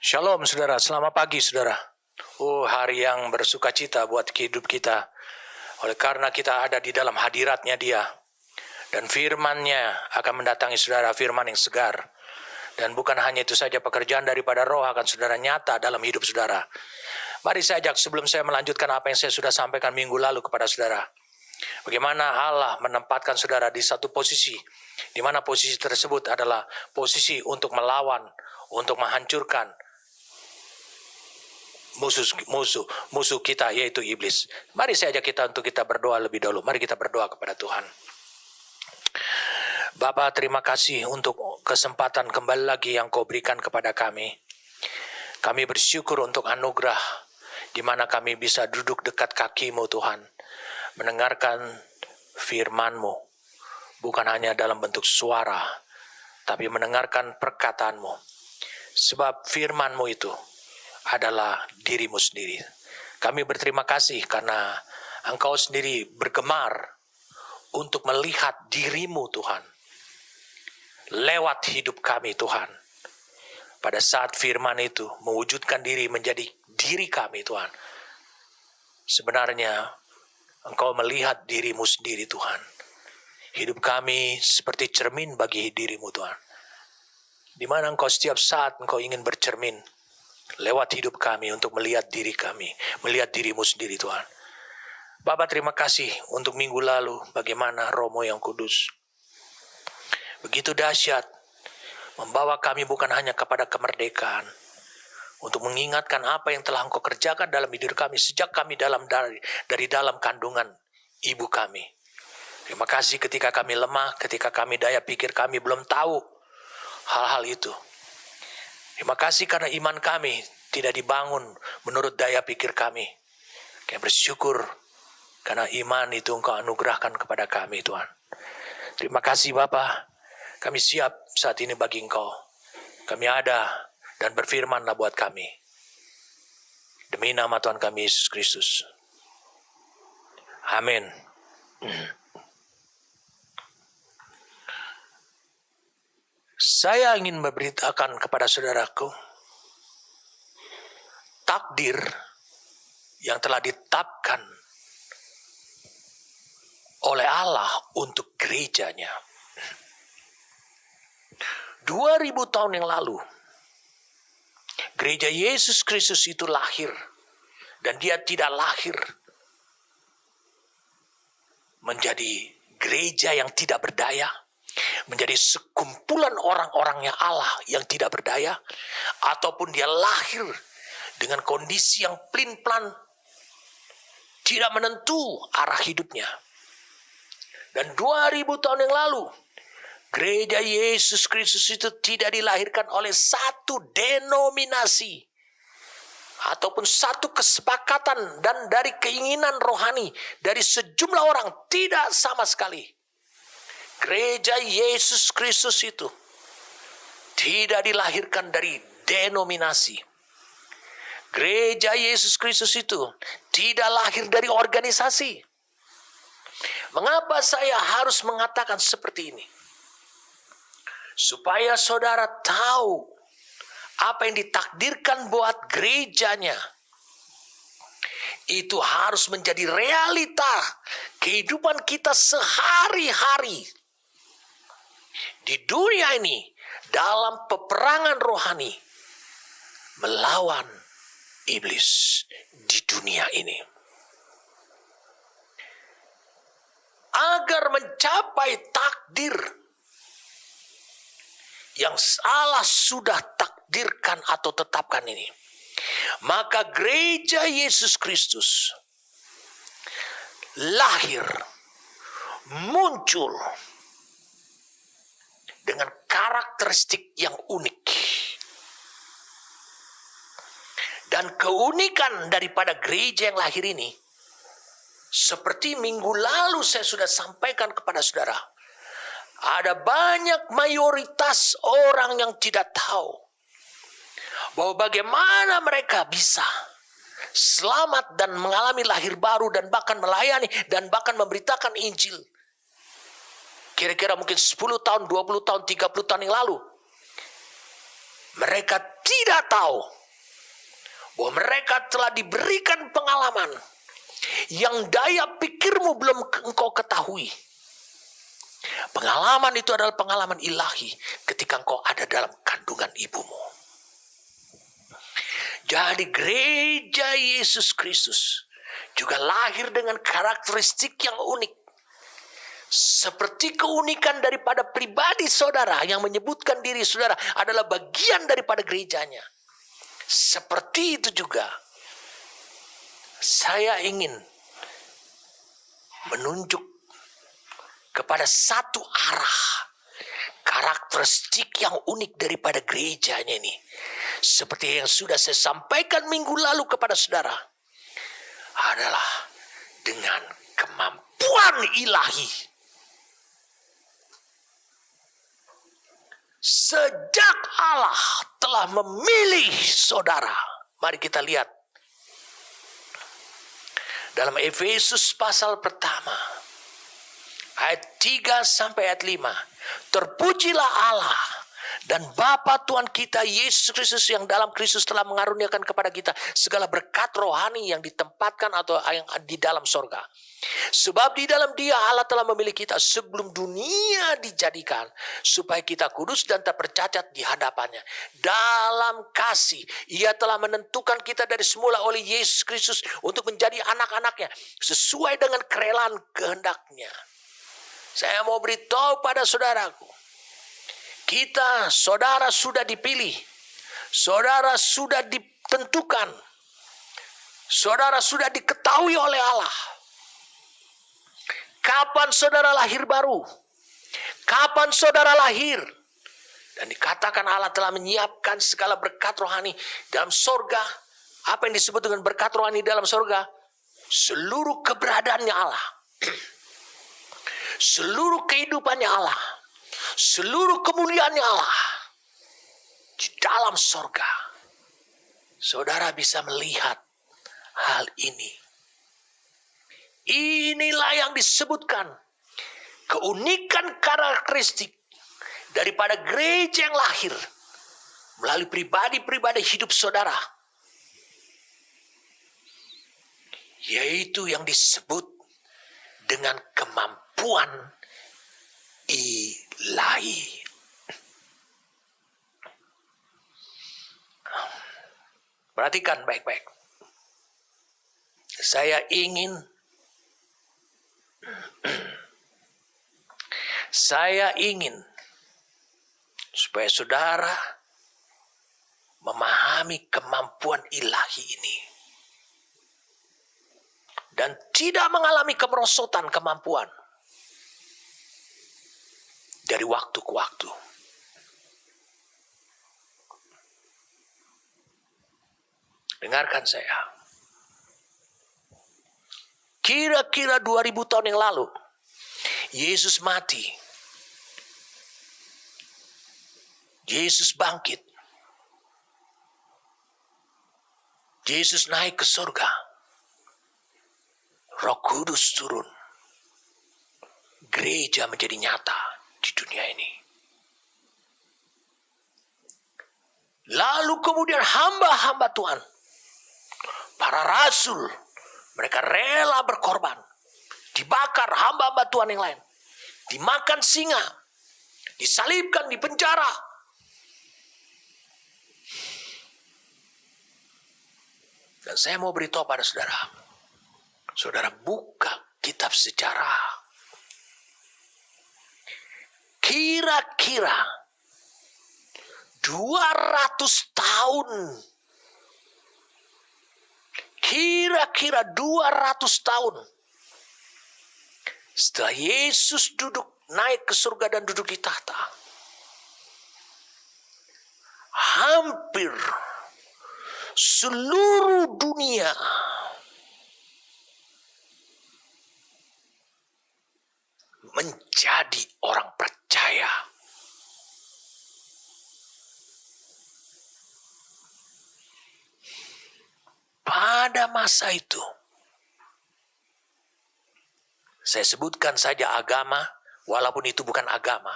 Shalom saudara, selamat pagi saudara. Hari yang bersuka cita buat hidup kita. Oleh karena kita ada di dalam hadiratnya Dia. Dan firman-Nya akan mendatangi saudara, firman yang segar. Dan bukan hanya itu saja, pekerjaan daripada roh akan saudara nyata dalam hidup saudara. Mari saya ajak sebelum saya melanjutkan apa yang saya sudah sampaikan minggu lalu kepada saudara. Bagaimana Allah menempatkan saudara di satu posisi, di mana posisi tersebut adalah posisi untuk melawan, untuk menghancurkan musuh kita, yaitu iblis. Mari saya ajak kita untuk kita berdoa lebih dahulu. Mari kita berdoa kepada Tuhan. Bapa, terima kasih untuk kesempatan kembali lagi yang Kau berikan kepada kami. Kami bersyukur untuk anugerah di mana kami bisa duduk dekat kaki-Mu Tuhan, mendengarkan firman-Mu, bukan hanya dalam bentuk suara, tapi mendengarkan perkataan-Mu. Sebab firman-Mu itu adalah diri-Mu sendiri. Kami berterima kasih karena Engkau sendiri bergemar untuk melihat diri-Mu Tuhan lewat hidup kami Tuhan. Pada saat firman itu mewujudkan diri menjadi diri kami Tuhan, sebenarnya Engkau melihat diri-Mu sendiri Tuhan. Hidup kami seperti cermin bagi diri-Mu Tuhan, di mana Engkau setiap saat Engkau ingin bercermin lewat hidup kami untuk melihat diri kami, melihat diri-Mu sendiri Tuhan. Bapa, terima kasih untuk minggu lalu bagaimana Roh-Mu yang kudus begitu dahsyat membawa kami bukan hanya kepada kemerdekaan, untuk mengingatkan apa yang telah Engkau kerjakan dalam hidup kami sejak kami dari dalam kandungan ibu kami. Terima kasih ketika kami lemah, ketika kami daya pikir kami belum tahu hal-hal itu. Terima kasih karena iman kami tidak dibangun menurut daya pikir kami. Kami bersyukur karena iman itu Engkau anugerahkan kepada kami Tuhan. Terima kasih Bapa. Kami siap saat ini bagi Engkau. Kami ada dan berfirmanlah buat kami. Demi nama Tuhan kami Yesus Kristus. Amin. Saya ingin memberitakan kepada saudaraku takdir yang telah ditetapkan oleh Allah untuk gerejanya. 2000 tahun yang lalu, gereja Yesus Kristus itu lahir. Dan dia tidak lahir menjadi gereja yang tidak berdaya, menjadi sekumpulan orang-orangnya Allah yang tidak berdaya, ataupun dia lahir dengan kondisi yang plin-plan, tidak menentu arah hidupnya. Dan 2000 tahun yang lalu, gereja Yesus Kristus itu tidak dilahirkan oleh satu denominasi ataupun satu kesepakatan dan dari keinginan rohani dari sejumlah orang, tidak sama sekali. Gereja Yesus Kristus itu tidak dilahirkan dari denominasi. Gereja Yesus Kristus itu tidak lahir dari organisasi. Mengapa saya harus mengatakan seperti ini? Supaya saudara tahu apa yang ditakdirkan buat gerejanya itu harus menjadi realita kehidupan kita sehari-hari di dunia ini, dalam peperangan rohani melawan iblis di dunia ini. Agar mencapai takdir yang Allah sudah takdirkan atau tetapkan ini, maka gereja Yesus Kristus lahir, muncul dengan karakteristik yang unik. Dan keunikan daripada gereja yang lahir ini, seperti minggu lalu saya sudah sampaikan kepada saudara, ada banyak mayoritas orang yang tidak tahu bahwa bagaimana mereka bisa selamat dan mengalami lahir baru dan bahkan melayani dan bahkan memberitakan Injil. Kira-kira mungkin 10 tahun, 20 tahun, 30 tahun yang lalu, mereka tidak tahu bahwa mereka telah diberikan pengalaman yang daya pikirmu belum engkau ketahui. Pengalaman itu adalah pengalaman ilahi ketika engkau ada dalam kandungan ibumu. Jadi gereja Yesus Kristus juga lahir dengan karakteristik yang unik. Seperti keunikan daripada pribadi saudara yang menyebutkan diri saudara adalah bagian daripada gerejanya. Seperti itu juga saya ingin menunjuk kepada satu arah karakteristik yang unik daripada gerejanya ini. Seperti yang sudah saya sampaikan minggu lalu kepada saudara, adalah dengan kemampuan ilahi. Sejak Allah telah memilih saudara. Mari kita lihat dalam Efesus pasal pertama ayat 3 sampai ayat 5. Terpujilah Allah dan Bapa Tuhan kita Yesus Kristus yang dalam Kristus telah mengaruniakan kepada kita segala berkat rohani yang ditempatkan atau yang di dalam sorga. Sebab di dalam Dia Allah telah memilih kita sebelum dunia dijadikan, supaya kita kudus dan tak bercacat di hadapannya. Dalam kasih Ia telah menentukan kita dari semula oleh Yesus Kristus untuk menjadi anak-anaknya sesuai dengan kerelaan kehendaknya. Saya mau beritahu pada saudaraku, kita, saudara sudah dipilih, saudara sudah ditentukan, saudara sudah diketahui oleh Allah. Kapan saudara lahir baru? Kapan saudara lahir? Dan dikatakan Allah telah menyiapkan segala berkat rohani dalam sorga. Apa yang disebut dengan berkat rohani dalam sorga? Seluruh keberadaannya Allah. Seluruh kehidupannya Allah. Seluruh kemuliaannya Allah. Di dalam sorga. Saudara bisa melihat hal ini. Inilah yang disebutkan keunikan karakteristik daripada gereja yang lahir melalui pribadi-pribadi hidup saudara, yaitu yang disebut dengan kemampuan ilahi. Perhatikan baik-baik. Saya ingin supaya saudara memahami kemampuan ilahi ini dan tidak mengalami kemerosotan kemampuan dari waktu ke waktu. Dengarkan saya. Kira-kira 2000 tahun yang lalu, Yesus mati. Yesus bangkit. Yesus naik ke surga. Roh Kudus turun. Gereja menjadi nyata di dunia ini. Lalu kemudian hamba-hamba Tuhan, para rasul, mereka rela berkorban. Dibakar hamba-hamba Tuhan yang lain. Dimakan singa. Disalibkan, dipenjara. Dan saya mau beritahu pada saudara. Saudara buka kitab sejarah. Kira-kira 200 tahun. Kira-kira 200 tahun setelah Yesus naik ke surga dan duduk di tahta, hampir seluruh dunia menjadi orang percaya. Pada masa itu, saya sebutkan saja agama, walaupun itu bukan agama.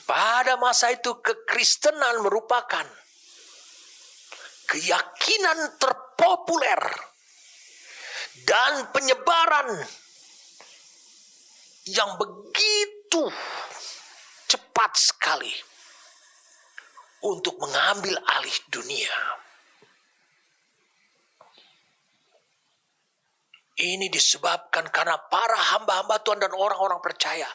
Pada masa itu kekristenan merupakan keyakinan terpopuler dan penyebaran yang begitu cepat sekali untuk mengambil alih dunia. Ini disebabkan karena para hamba-hamba Tuhan dan orang-orang percaya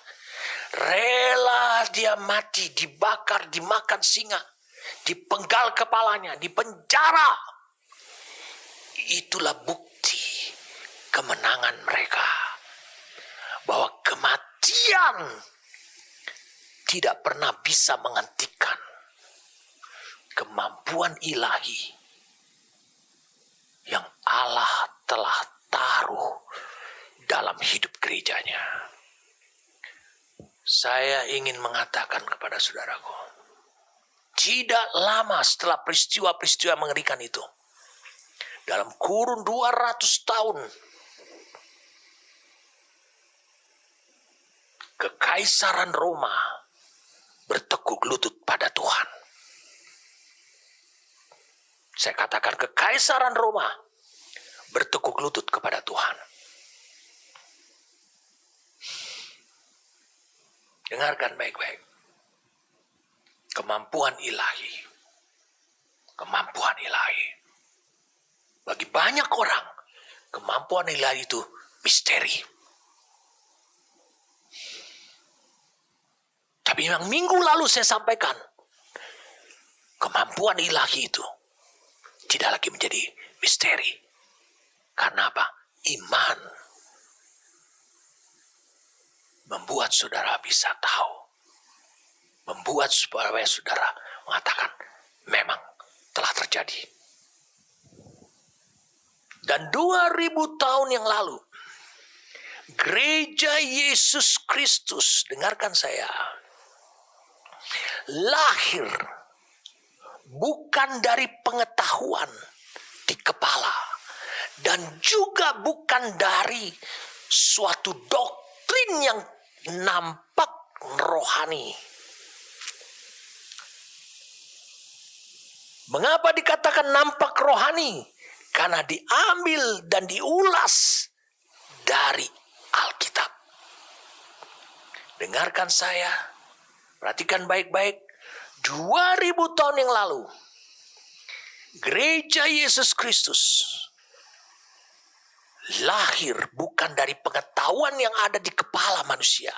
rela dia mati, dibakar, dimakan singa, dipenggal kepalanya, dipenjara. Itulah bukti kemenangan mereka, bahwa kematian tidak pernah bisa menghentikan kemampuan ilahi yang Allah telah taruh dalam hidup gerejanya. Saya ingin mengatakan kepada saudaraku, tidak lama setelah peristiwa-peristiwa mengerikan itu, dalam kurun 200 tahun, Kekaisaran Roma bertekuk lutut pada Tuhan. Saya katakan Kekaisaran Roma bertekuk lutut kepada Tuhan. Dengarkan baik-baik. Kemampuan ilahi. Kemampuan ilahi. Bagi banyak orang, kemampuan ilahi itu misteri. Tapi yang minggu lalu saya sampaikan, kemampuan ilahi itu tidak lagi menjadi misteri. Karena apa? Iman membuat saudara bisa tahu. Membuat supaya saudara mengatakan, memang telah terjadi. Dan 2000 tahun yang lalu, Gereja Yesus Kristus, dengarkan saya, lahir bukan dari pengetahuan di kepala, dan juga bukan dari suatu doktrin yang nampak rohani. Mengapa dikatakan nampak rohani? Karena diambil dan diulas dari Alkitab. Dengarkan saya, perhatikan baik-baik. 2000 tahun yang lalu, Gereja Yesus Kristus lahir bukan dari pengetahuan yang ada di kepala manusia.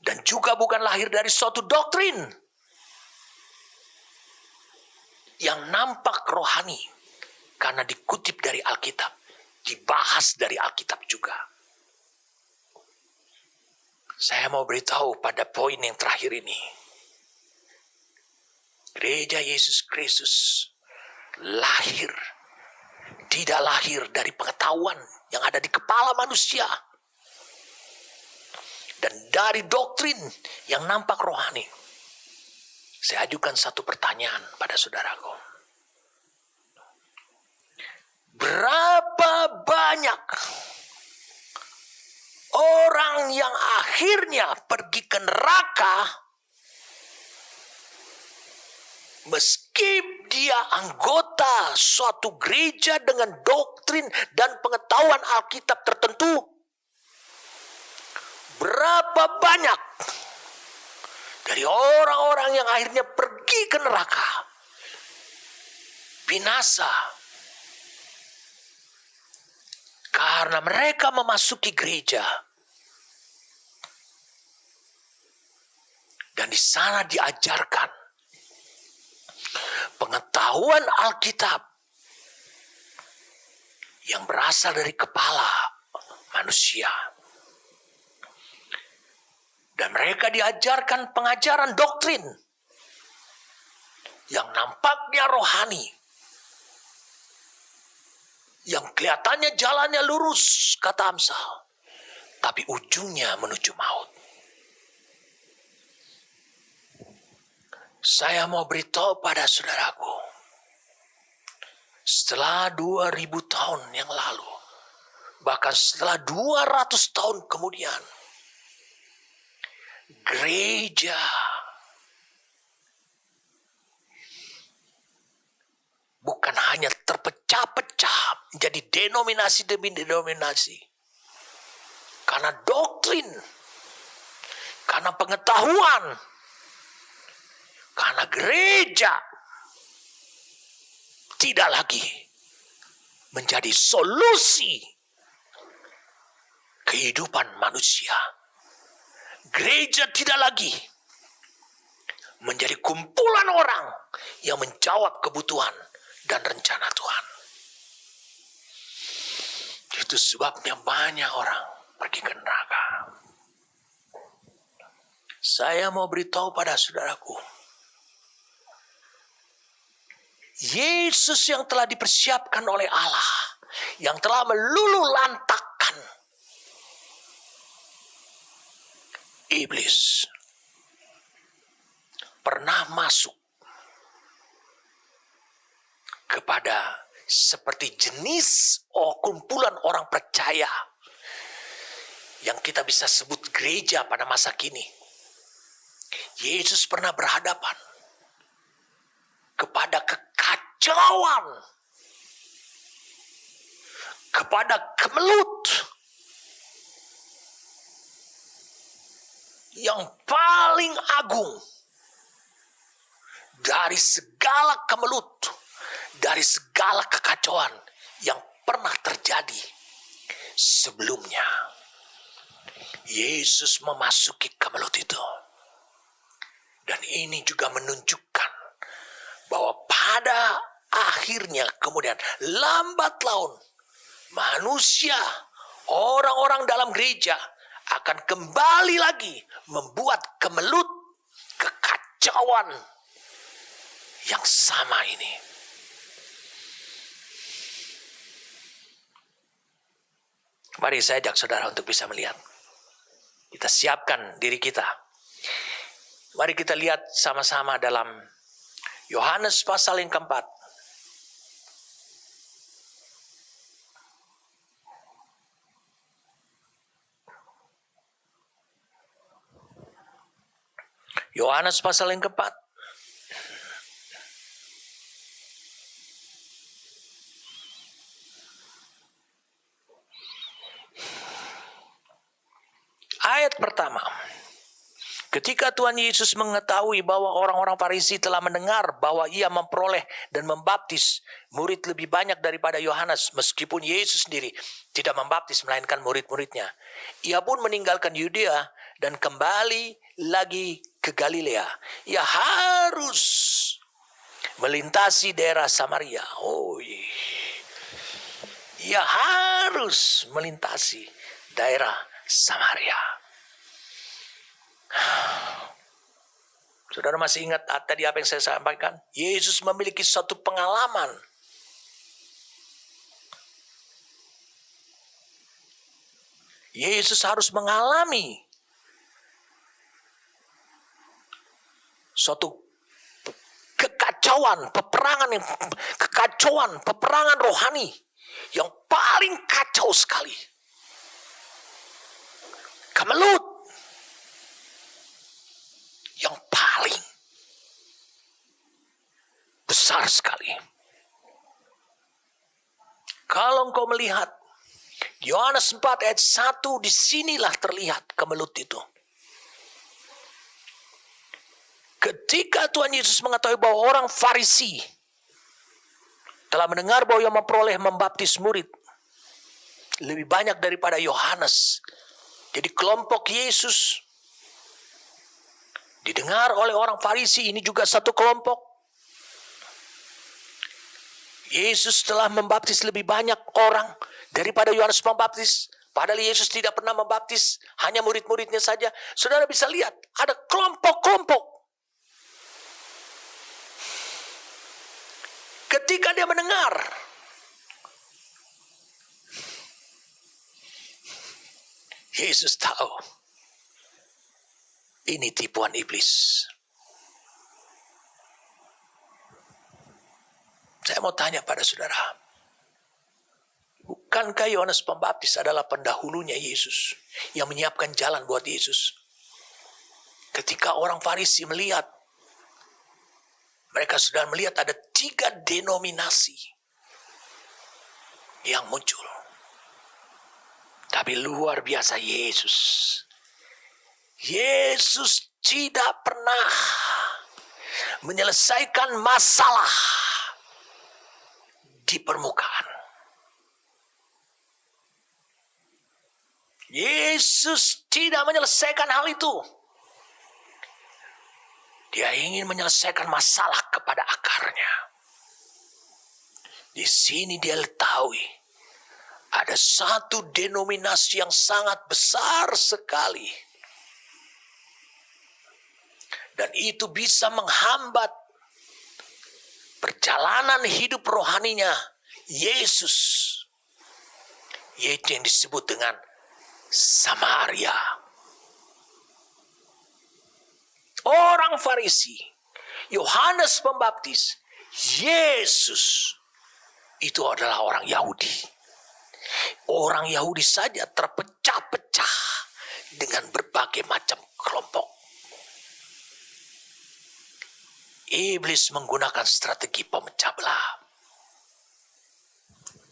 Dan juga bukan lahir dari suatu doktrin yang nampak rohani. Karena dikutip dari Alkitab, dibahas dari Alkitab juga. Saya mau beritahu pada poin yang terakhir ini. Gereja Yesus Kristus tidak lahir dari pengetahuan yang ada di kepala manusia. Dan dari doktrin yang nampak rohani. Saya ajukan satu pertanyaan pada saudaraku. Berapa banyak orang yang akhirnya pergi ke neraka meski dia anggota suatu gereja dengan doktrin dan pengetahuan Alkitab tertentu? Berapa banyak dari orang-orang yang akhirnya pergi ke neraka, binasa, karena mereka memasuki gereja dan di sana diajarkan pengetahuan Alkitab yang berasal dari kepala manusia. Dan mereka diajarkan pengajaran doktrin yang nampaknya rohani, yang kelihatannya jalannya lurus, kata Amsal, tapi ujungnya menuju maut. Saya mau beritahu pada saudaraku, setelah 2000 tahun yang lalu, bahkan setelah 200 tahun kemudian, gereja bukan hanya terpecah-pecah menjadi denominasi demi denominasi. Karena doktrin, karena pengetahuan, karena gereja tidak lagi menjadi solusi kehidupan manusia. Gereja tidak lagi menjadi kumpulan orang yang menjawab kebutuhan dan rencana Tuhan. Itu sebabnya banyak orang pergi ke neraka. Saya mau beritahu pada saudaraku, Yesus yang telah dipersiapkan oleh Allah, yang telah meluluhlantahkan iblis, pernah masuk kepada seperti jenis kumpulan orang percaya yang kita bisa sebut gereja pada masa kini. Yesus pernah berhadapan kepada kekacauan, kepada kemelut yang paling agung dari segala kemelut, dari segala kekacauan yang pernah terjadi sebelumnya. Yesus memasuki kemelut itu. Dan ini juga menunjukkan bahwa pada akhirnya kemudian lambat laun manusia, orang-orang dalam gereja akan kembali lagi membuat kemelut, kekacauan yang sama ini. Mari saya ajak saudara untuk bisa melihat. Kita siapkan diri kita. Mari kita lihat sama-sama dalam Yohanes pasal yang keempat. Yohanes pasal yang keempat. Ayat pertama. Ketika Tuhan Yesus mengetahui bahwa orang-orang Farisi telah mendengar bahwa ia memperoleh dan membaptis murid lebih banyak daripada Yohanes, meskipun Yesus sendiri tidak membaptis melainkan murid-muridnya, ia pun meninggalkan Yudea dan kembali lagi ke Galilea. Ia harus melintasi daerah Samaria. Ia harus melintasi daerah Samaria. Saudara masih ingat tadi apa yang saya sampaikan? Yesus memiliki suatu pengalaman. Yesus harus mengalami suatu kekacauan, peperangan rohani yang paling kacau sekali. Kemelut yang paling besar sekali. Kalau engkau melihat Yohanes 4 ayat 1, disinilah terlihat kemelut itu. Ketika Tuhan Yesus mengetahui bahwa orang Farisi telah mendengar bahwa ia memperoleh membaptis murid lebih banyak daripada Yohanes. Jadi kelompok Yesus didengar oleh orang Farisi, ini juga satu kelompok. Yesus telah membaptis lebih banyak orang daripada Yohanes Pembaptis. Padahal Yesus tidak pernah membaptis, hanya murid-muridnya saja. Saudara bisa lihat, ada kelompok-kelompok. Ketika dia mendengar, Yesus tahu ini tipuan iblis. Saya mau tanya pada saudara, bukankah Yohanes Pembaptis adalah pendahulunya Yesus yang menyiapkan jalan buat Yesus? Ketika orang Farisi melihat Mereka sudah melihat ada 3 denominasi yang muncul. Tapi luar biasa Yesus. Yesus tidak pernah menyelesaikan masalah di permukaan. Yesus tidak menyelesaikan hal itu. Dia ingin menyelesaikan masalah kepada akarnya. Di sini dia ketahui ada satu denominasi yang sangat besar sekali. Dan itu bisa menghambat perjalanan hidup rohaninya Yesus. Yaitu yang disebut dengan Samaria. Orang Farisi, Yohanes Pembaptis, Yesus itu adalah orang Yahudi. Orang Yahudi saja terpecah-pecah dengan berbagai macam kelompok. Iblis menggunakan strategi pemecah belah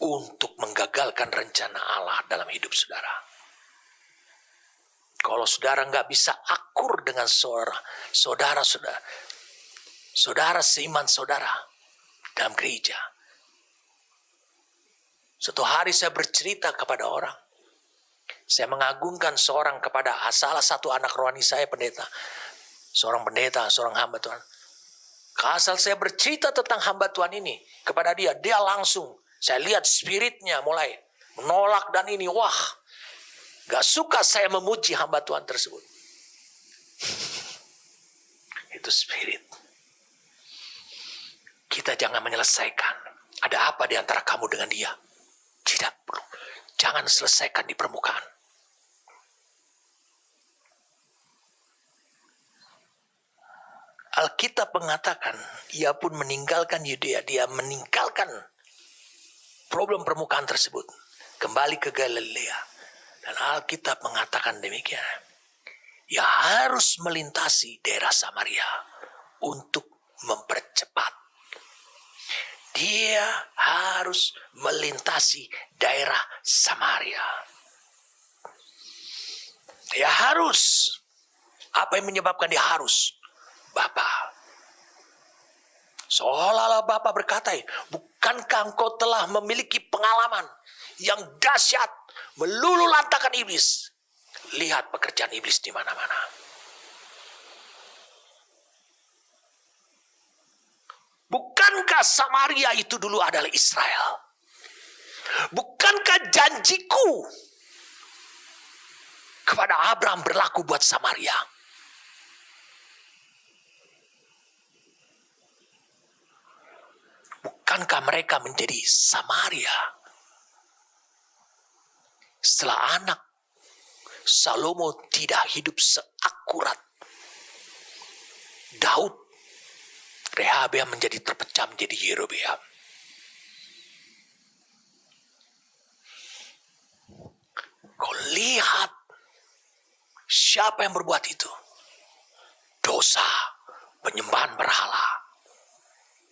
untuk menggagalkan rencana Allah dalam hidup saudara. Kalau saudara nggak bisa akur dengan saudara seiman saudara dalam gereja. Suatu hari saya bercerita kepada orang. Saya mengagungkan salah satu anak rohani saya, pendeta. Seorang pendeta, seorang hamba Tuhan. Asal saya bercerita tentang hamba Tuhan ini kepada dia langsung, saya lihat spiritnya mulai menolak dan ini, wah, gak suka saya memuji hamba Tuhan tersebut. Itu spirit. Kita jangan menyelesaikan. Ada apa di antara kamu dengan dia? Tidak perlu. Jangan selesaikan di permukaan. Alkitab mengatakan, ia pun meninggalkan Yudea. Dia meninggalkan problem permukaan tersebut. Kembali ke Galilea. Dan Alkitab mengatakan demikian. Ia harus melintasi daerah Samaria untuk mempercepat. Dia harus melintasi daerah Samaria. Dia harus. Apa yang menyebabkan dia harus? Bapa. Seolah-olah Bapa berkata, bukankah engkau telah memiliki pengalaman yang dahsyat meluluh lantakan iblis? Lihat pekerjaan iblis di mana-mana. Bukankah Samaria itu dulu adalah Israel? Bukankah janjiku kepada Abraham berlaku buat Samaria? Bukankah mereka menjadi Samaria? Setelah anak Salomo tidak hidup seakurat Daud, Rehabeam menjadi terpecah menjadi Yerobeam. Kau lihat siapa yang berbuat itu? Dosa, penyembahan berhala.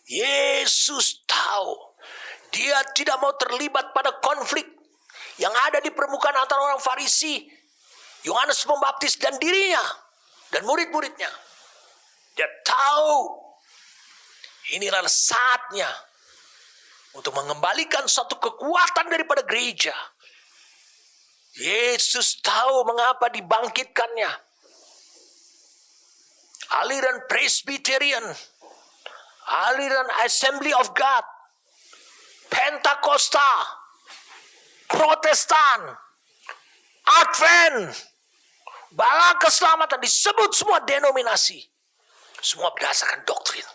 Yesus tahu dia tidak mau terlibat pada konflik yang ada di permukaan antara orang Farisi, Yohanes Pembaptis dan dirinya dan murid-muridnya. Dia tahu inilah saatnya untuk mengembalikan suatu kekuatan daripada gereja. Yesus tahu mengapa dibangkitkannya aliran Presbyterian, aliran Assembly of God, Pentakosta, Protestan, Advent, Bala Keselamatan, disebut semua denominasi. Semua berdasarkan doktrin.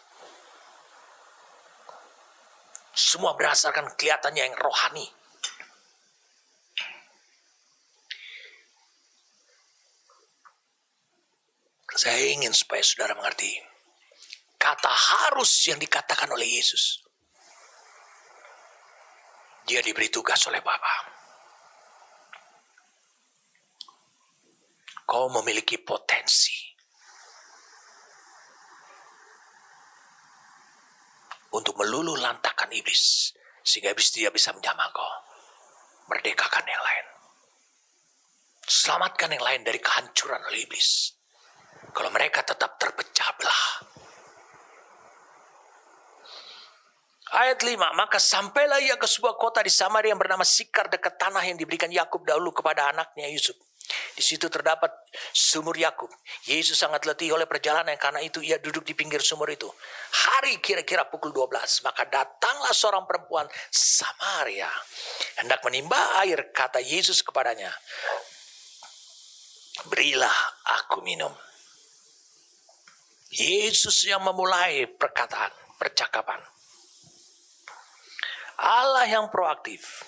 Semua berdasarkan kelihatannya yang rohani. Saya ingin supaya saudara mengerti. Kata harus yang dikatakan oleh Yesus. Dia diberi tugas oleh Bapa. Kau memiliki potensi. untuk meluluh lantakan iblis. Sehingga iblis tidak bisa menjamah kau. Merdekakan yang lain. Selamatkan yang lain dari kehancuran oleh iblis. Kalau mereka tetap terpecah belah. Ayat 5, maka sampailah ia ke sebuah kota di Samaria yang bernama Sikar dekat tanah yang diberikan Yakub dahulu kepada anaknya Yusuf. Di situ terdapat sumur Yakub. Yesus sangat letih oleh perjalanan, karena itu ia duduk di pinggir sumur itu. Hari kira-kira pukul 12, maka datanglah seorang perempuan Samaria hendak menimba air. Kata Yesus kepadanya, berilah aku minum. Yesus yang memulai percakapan. Allah yang proaktif.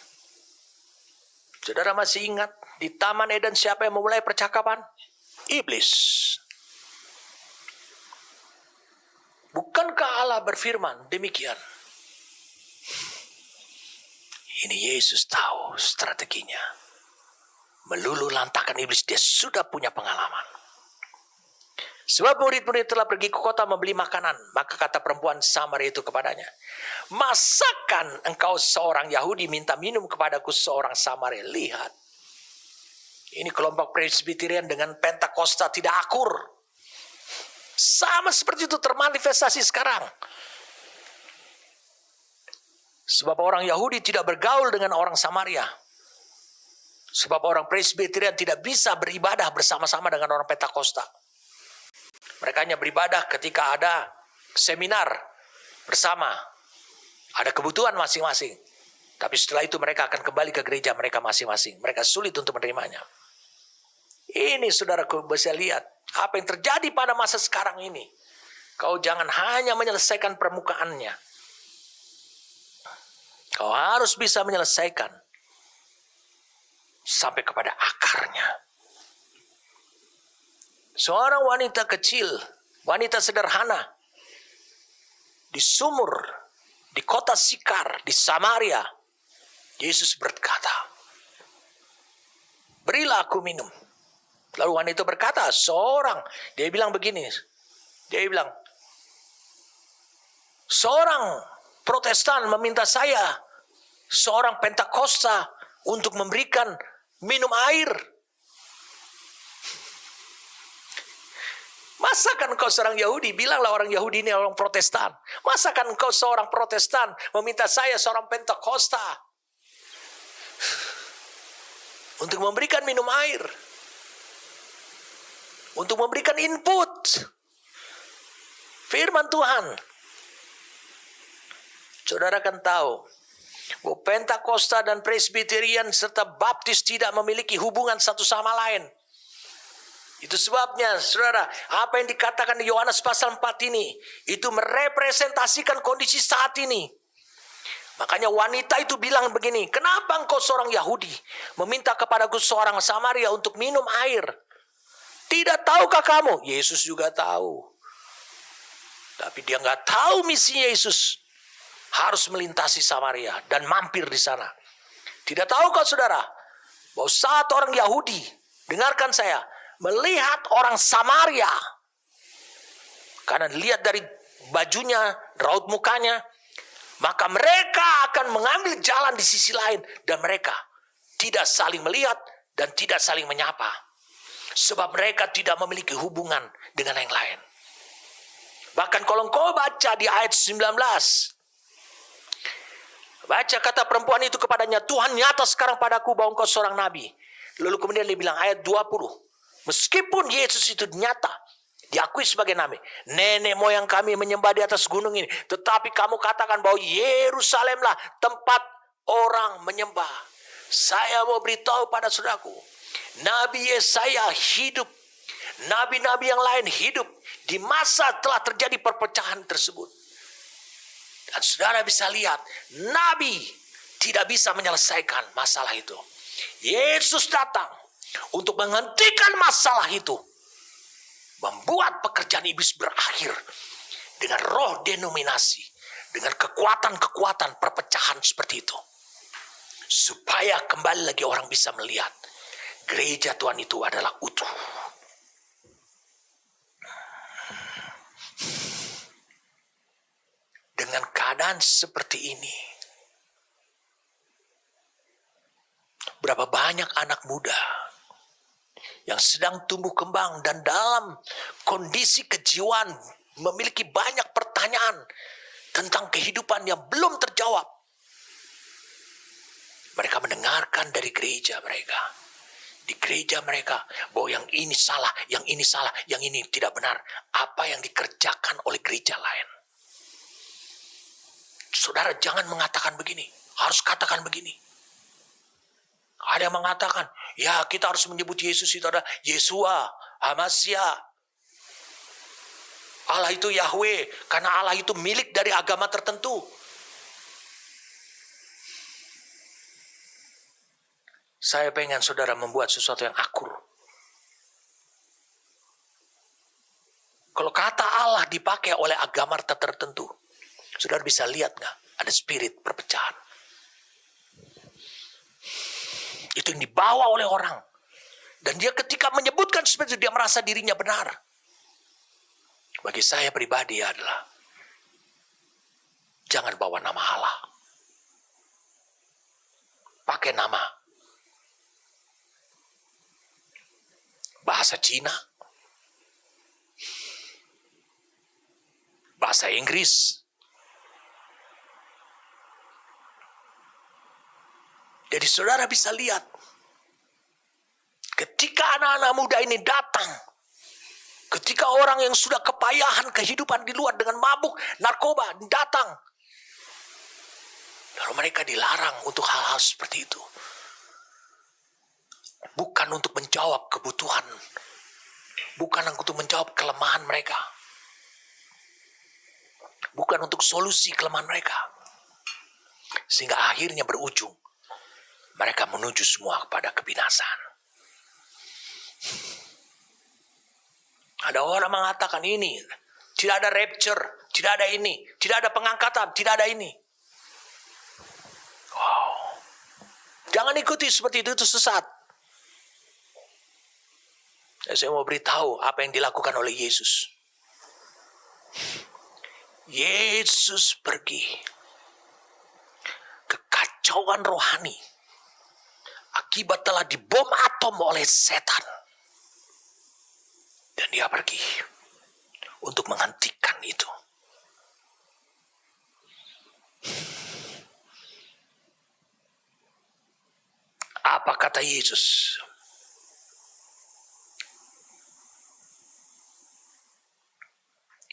Saudara masih ingat di Taman Eden siapa yang memulai percakapan? Iblis. Bukankah Allah berfirman demikian? Ini Yesus tahu strateginya. Meluluh lantakan iblis, dia sudah punya pengalaman. Sebab murid-murid telah pergi ke kota membeli makanan. Maka kata perempuan Samaria itu kepadanya, masakan engkau seorang Yahudi minta minum kepadaku seorang Samaria? Lihat, ini kelompok Presbyterian dengan Pentakosta tidak akur. Sama seperti itu termanifestasi sekarang. Sebab orang Yahudi tidak bergaul dengan orang Samaria. Sebab orang Presbyterian tidak bisa beribadah bersama-sama dengan orang Pentakosta. Mereka hanya beribadah ketika ada seminar bersama. Ada kebutuhan masing-masing. Tapi setelah itu mereka akan kembali ke gereja mereka masing-masing. Mereka sulit untuk menerimanya. Ini saudaraku bisa lihat apa yang terjadi pada masa sekarang ini. Kau jangan hanya menyelesaikan permukaannya. Kau harus bisa menyelesaikan sampai kepada akarnya. Seorang wanita kecil, wanita sederhana, di sumur, di kota Sikar, di Samaria, Yesus berkata, berilah aku minum. Lalu wanita berkata, dia bilang begini, seorang Protestan meminta saya, seorang Pentakosta, untuk memberikan minum air. Masakan engkau seorang Yahudi, bilanglah orang Yahudi ini orang Protestan. Masakan engkau seorang Protestan meminta saya seorang Pentakosta untuk memberikan minum air, untuk memberikan input firman Tuhan. Saudara kan tahu bahwa Pentakosta dan Presbyterian serta Baptis tidak memiliki hubungan satu sama lain. Itu sebabnya, saudara, apa yang dikatakan di Yohanes pasal 4 ini, itu merepresentasikan kondisi saat ini. Makanya wanita itu bilang begini, kenapa engkau seorang Yahudi meminta kepadaku seorang Samaria untuk minum air? Tidak tahukah kamu? Yesus juga tahu. Tapi dia nggak tahu misinya Yesus. Harus melintasi Samaria dan mampir di sana. Tidak tahukah saudara, bahwa saat orang Yahudi, dengarkan saya, melihat orang Samaria, karena dilihat dari bajunya, raut mukanya, maka mereka akan mengambil jalan di sisi lain, dan mereka tidak saling melihat dan tidak saling menyapa, sebab mereka tidak memiliki hubungan dengan yang lain. Bahkan kalau engkau baca di ayat 19, baca kata perempuan itu kepadanya, Tuhan nyata sekarang padaku bahwa engkau seorang nabi. Lalu kemudian dia bilang ayat 20, meskipun Yesus itu nyata, diakui sebagai nabi, nenek moyang kami menyembah di atas gunung ini, tetapi kamu katakan bahwa Yerusalemlah tempat orang menyembah. Saya mau beritahu pada saudaraku, Nabi Yesaya hidup, nabi-nabi yang lain hidup di masa telah terjadi perpecahan tersebut. Dan saudara bisa lihat, nabi tidak bisa menyelesaikan masalah itu. Yesus datang untuk menghentikan masalah itu, membuat pekerjaan iblis berakhir dengan roh denominasi, dengan kekuatan-kekuatan perpecahan seperti itu, supaya kembali lagi orang bisa melihat gereja Tuhan itu adalah utuh. Dengan keadaan keadaan seperti ini, berapa banyak anak muda yang sedang tumbuh kembang dan dalam kondisi kejiwaan memiliki banyak pertanyaan tentang kehidupan yang belum terjawab. Mereka mendengarkan dari gereja mereka, di gereja mereka, bahwa yang ini salah, yang ini salah, yang ini tidak benar. Apa yang dikerjakan oleh gereja lain. Saudara, jangan mengatakan begini, harus katakan begini. Ada yang mengatakan, ya kita harus menyebut Yesus itu adalah Yesua, Hamasya. Allah itu Yahweh, karena Allah itu milik dari agama tertentu. Saya pengen saudara membuat sesuatu yang akur. Kalau kata Allah dipakai oleh agama tertentu, saudara bisa lihat nggak? Ada spirit perpecahan. Itu yang dibawa oleh orang. Dan dia ketika menyebutkan seperti itu, dia merasa dirinya benar. Bagi saya pribadi adalah, jangan bawa nama Allah. Pakai nama. Bahasa Cina, bahasa Inggris. Jadi saudara bisa lihat, ketika anak-anak muda ini datang, ketika orang yang sudah kepayahan kehidupan di luar dengan mabuk, narkoba datang, lalu mereka dilarang untuk hal-hal seperti itu. Bukan untuk menjawab kebutuhan, bukan untuk menjawab kelemahan mereka, bukan untuk solusi kelemahan mereka, sehingga akhirnya berujung mereka menuju semua kepada kebinasaan. Ada orang mengatakan ini, tidak ada rapture, tidak ada ini, tidak ada pengangkatan, tidak ada ini. Wow. Jangan ikuti seperti itu sesat. Saya mau beritahu apa yang dilakukan oleh Yesus. Yesus pergi ke kekacauan rohani akibat telah dibom atom oleh setan. Dan dia pergi untuk menghentikan itu. Apa kata Yesus?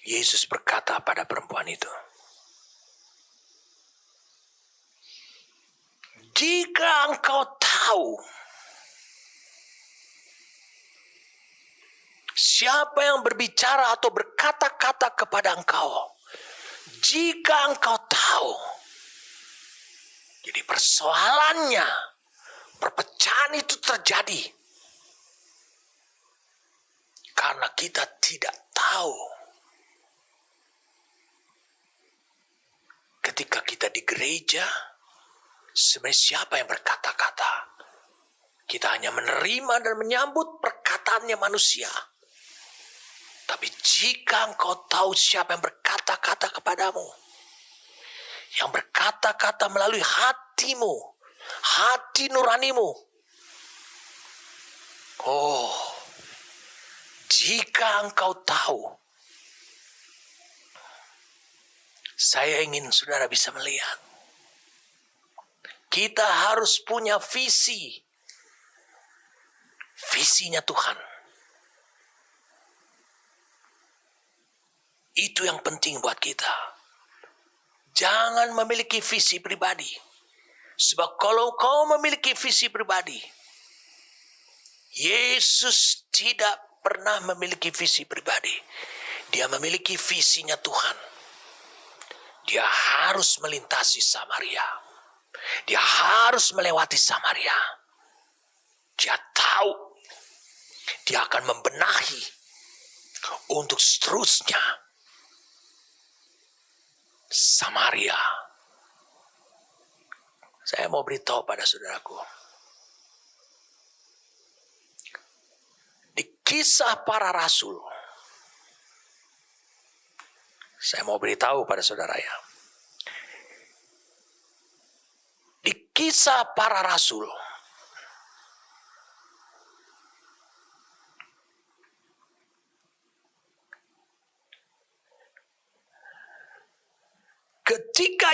Yesus berkata pada perempuan itu, jika engkau tahu siapa yang berbicara atau berkata-kata kepada engkau, jika engkau tahu. Jadi persoalannya, perpecahan itu terjadi karena kita tidak tahu. Ketika kita di gereja, sebenarnya siapa yang berkata-kata? Kita hanya menerima dan menyambut perkataannya manusia. Tapi jika engkau tahu siapa yang berkata-kata kepadamu, yang berkata-kata melalui hatimu, hati nuranimu. Oh, jika engkau tahu, saya ingin saudara bisa melihat. Kita harus punya visi. Visinya Tuhan. Itu yang penting buat kita. Jangan memiliki visi pribadi. Sebab kalau kau memiliki visi pribadi, Yesus tidak pernah memiliki visi pribadi. Dia memiliki visinya Tuhan. Dia harus melintasi Samaria. Dia harus melewati Samaria. Dia tahu dia akan membenahi untuk seterusnya Samaria. Saya mau beritahu pada saudaraku, di kisah para rasul, saya mau beritahu pada saudara ya, Kisah Para Rasul. Ketika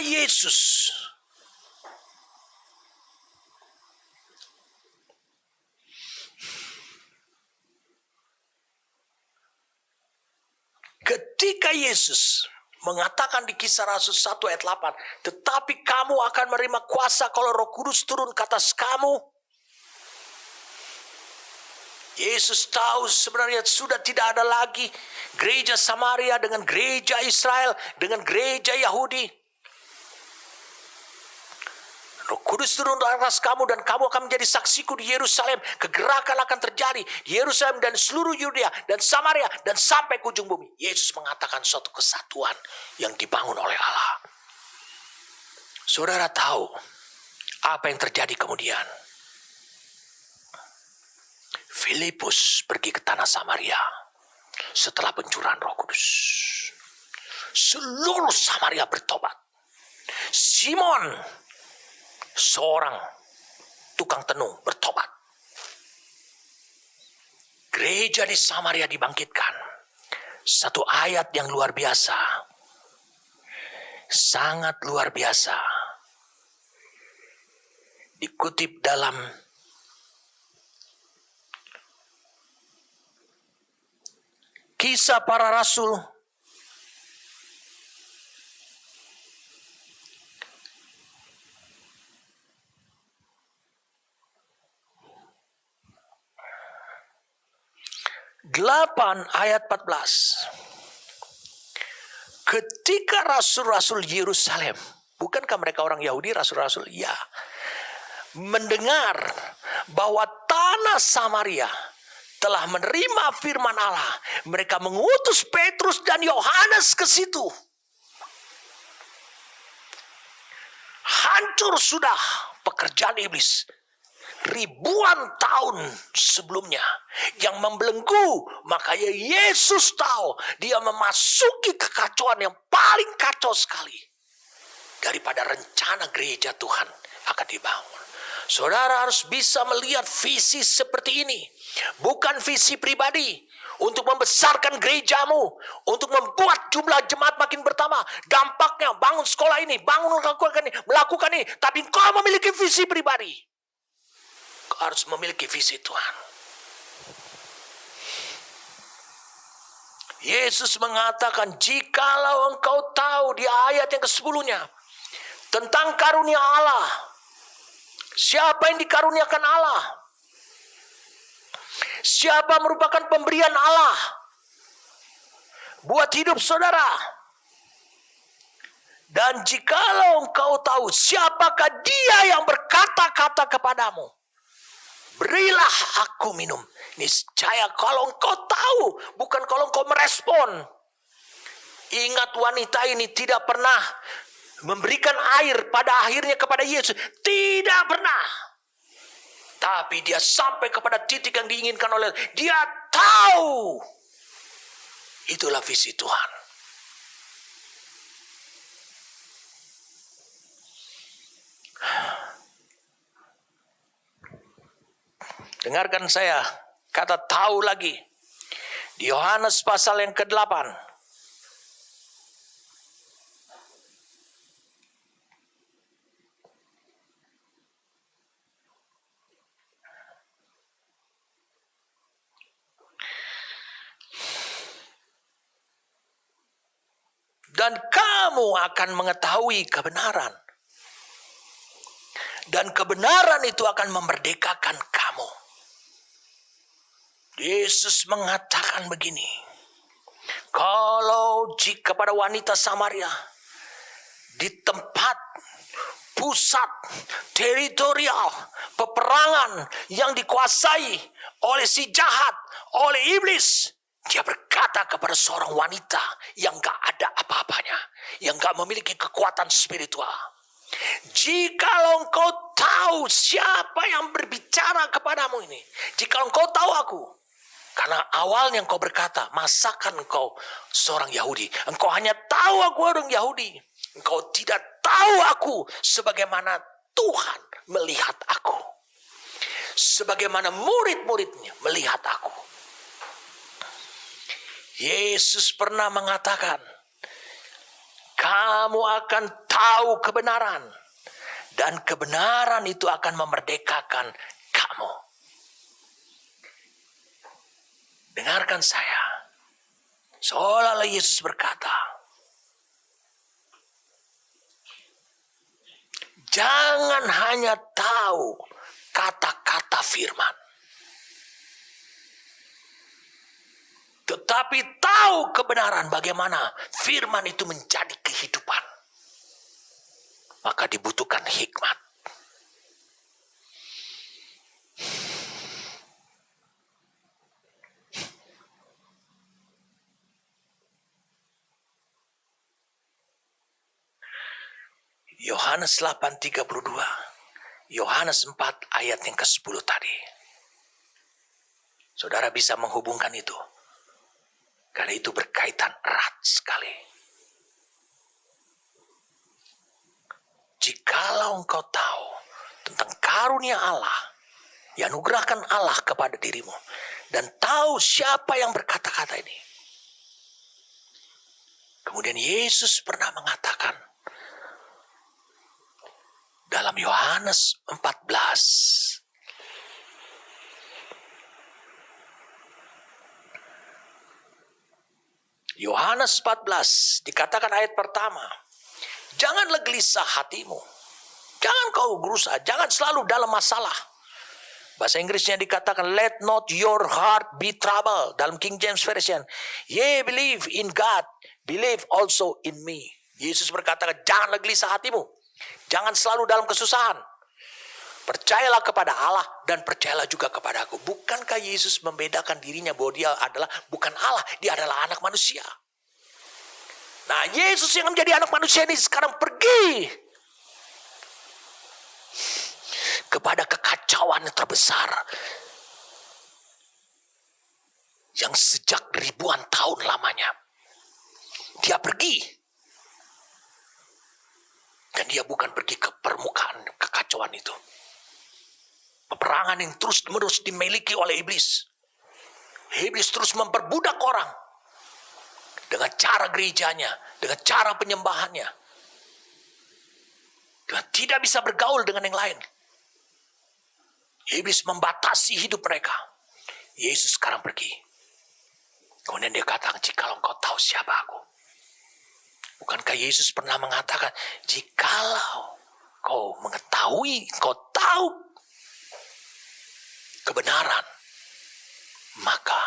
Yesus mengatakan di Kisah Rasul 1 ayat 8, tetapi kamu akan menerima kuasa kalau Roh Kudus turun ke atas kamu. Yesus tahu sebenarnya sudah tidak ada lagi gereja Samaria dengan gereja Israel, dengan gereja Yahudi. Roh Kudus turun ke atas kamu dan kamu akan menjadi saksiku di Yerusalem. Kegerakan akan terjadi di Yerusalem dan seluruh Yudea dan Samaria dan sampai ke ujung bumi. Yesus mengatakan suatu kesatuan yang dibangun oleh Allah. Saudara tahu apa yang terjadi kemudian? Filipus pergi ke tanah Samaria setelah pencurahan Roh Kudus. Seluruh Samaria bertobat. Simon, seorang tukang tenung, bertobat. Gereja di Samaria dibangkitkan. Satu ayat yang luar biasa. Sangat luar biasa. Dikutip dalam Kisah Para Rasul (8) ayat 14. Ketika rasul-rasul Yerusalem, bukankah mereka orang Yahudi, rasul-rasul? Ya. Mendengar bahwa tanah Samaria telah menerima firman Allah, mereka mengutus Petrus dan Yohanes ke situ. Hancur sudah pekerjaan iblis ribuan tahun sebelumnya yang membelenggu. Makanya Yesus tahu dia memasuki kekacauan yang paling kacau sekali daripada rencana gereja Tuhan akan dibangun. Saudara harus bisa melihat visi seperti ini. Bukan visi pribadi untuk membesarkan gerejamu, untuk membuat jumlah jemaat makin bertambah. Dampaknya bangun sekolah ini, bangun melakukan ini. Tapi kau memiliki visi pribadi. Kau harus memiliki visi Tuhan. Yesus mengatakan, jikalau engkau tahu di ayat yang ke-10-nya tentang karunia Allah. Siapa yang dikaruniakan Allah? Siapa merupakan pemberian Allah buat hidup saudara? Dan jikalau engkau tahu siapakah dia yang berkata-kata kepadamu, berilah aku minum. Niscaya kalau engkau tahu, bukan kalau engkau merespon. Ingat, wanita ini tidak pernah memberikan air pada akhirnya kepada Yesus. Tidak pernah. Tapi dia sampai kepada titik yang diinginkan oleh dia tahu. Itulah visi Tuhan. Dengarkan saya, kata tahu lagi. Di Yohanes pasal yang ke-8. Dan kamu akan mengetahui kebenaran. Dan kebenaran itu akan memerdekakan kamu. Yesus mengatakan begini. Kalau jika pada wanita Samaria, di tempat pusat teritorial peperangan yang dikuasai oleh si jahat, oleh iblis, dia berkata kepada seorang wanita yang gak ada apa-apanya, yang gak memiliki kekuatan spiritual. Jikalau engkau tahu siapa yang berbicara kepadamu ini, jikalau engkau tahu aku, karena awalnya engkau berkata, masakan engkau seorang Yahudi, engkau hanya tahu aku orang Yahudi, engkau tidak tahu aku sebagaimana Tuhan melihat aku. Sebagaimana murid-muridnya melihat aku. Yesus pernah mengatakan, kamu akan tahu kebenaran. Dan kebenaran itu akan memerdekakan kamu. Dengarkan saya. Seolah-olah Yesus berkata, jangan hanya tahu kata-kata firman, tetapi tahu kebenaran bagaimana firman itu menjadi kehidupan. Maka dibutuhkan hikmat. Yohanes 8:32, Yohanes 4 ayat yang ke-10 tadi. Saudara bisa menghubungkan itu. Karena itu berkaitan erat sekali. Jikalau engkau tahu tentang karunia Allah, yang anugerahkan Allah kepada dirimu, dan tahu siapa yang berkata-kata ini. Kemudian Yesus pernah mengatakan dalam Yohanes 14, Yohanes 14 dikatakan ayat pertama, janganlah gelisah hatimu, jangan kau berusaha, jangan selalu dalam masalah. Bahasa Inggrisnya dikatakan, let not your heart be troubled. Dalam King James Version, ye believe in God, believe also in me. Yesus berkata, janganlah gelisah hatimu, jangan selalu dalam kesusahan. Percayalah kepada Allah dan percayalah juga kepada aku. Bukankah Yesus membedakan dirinya bahwa dia adalah bukan Allah, dia adalah anak manusia. Nah, Yesus yang menjadi anak manusia ini sekarang pergi kepada kekacauan yang terbesar yang sejak ribuan tahun lamanya. Dia pergi. Dan dia bukan pergi ke permukaan kekacauan itu. Peperangan yang terus-menerus dimiliki oleh iblis. Iblis terus memperbudak orang. Dengan cara gerejanya. Dengan cara penyembahannya. Dengan tidak bisa bergaul dengan yang lain. Iblis membatasi hidup mereka. Yesus sekarang pergi. Kemudian dia katakan, jikalau engkau tahu siapa aku. Bukankah Yesus pernah mengatakan, jikalau kau mengetahui, kau tahu kebenaran, maka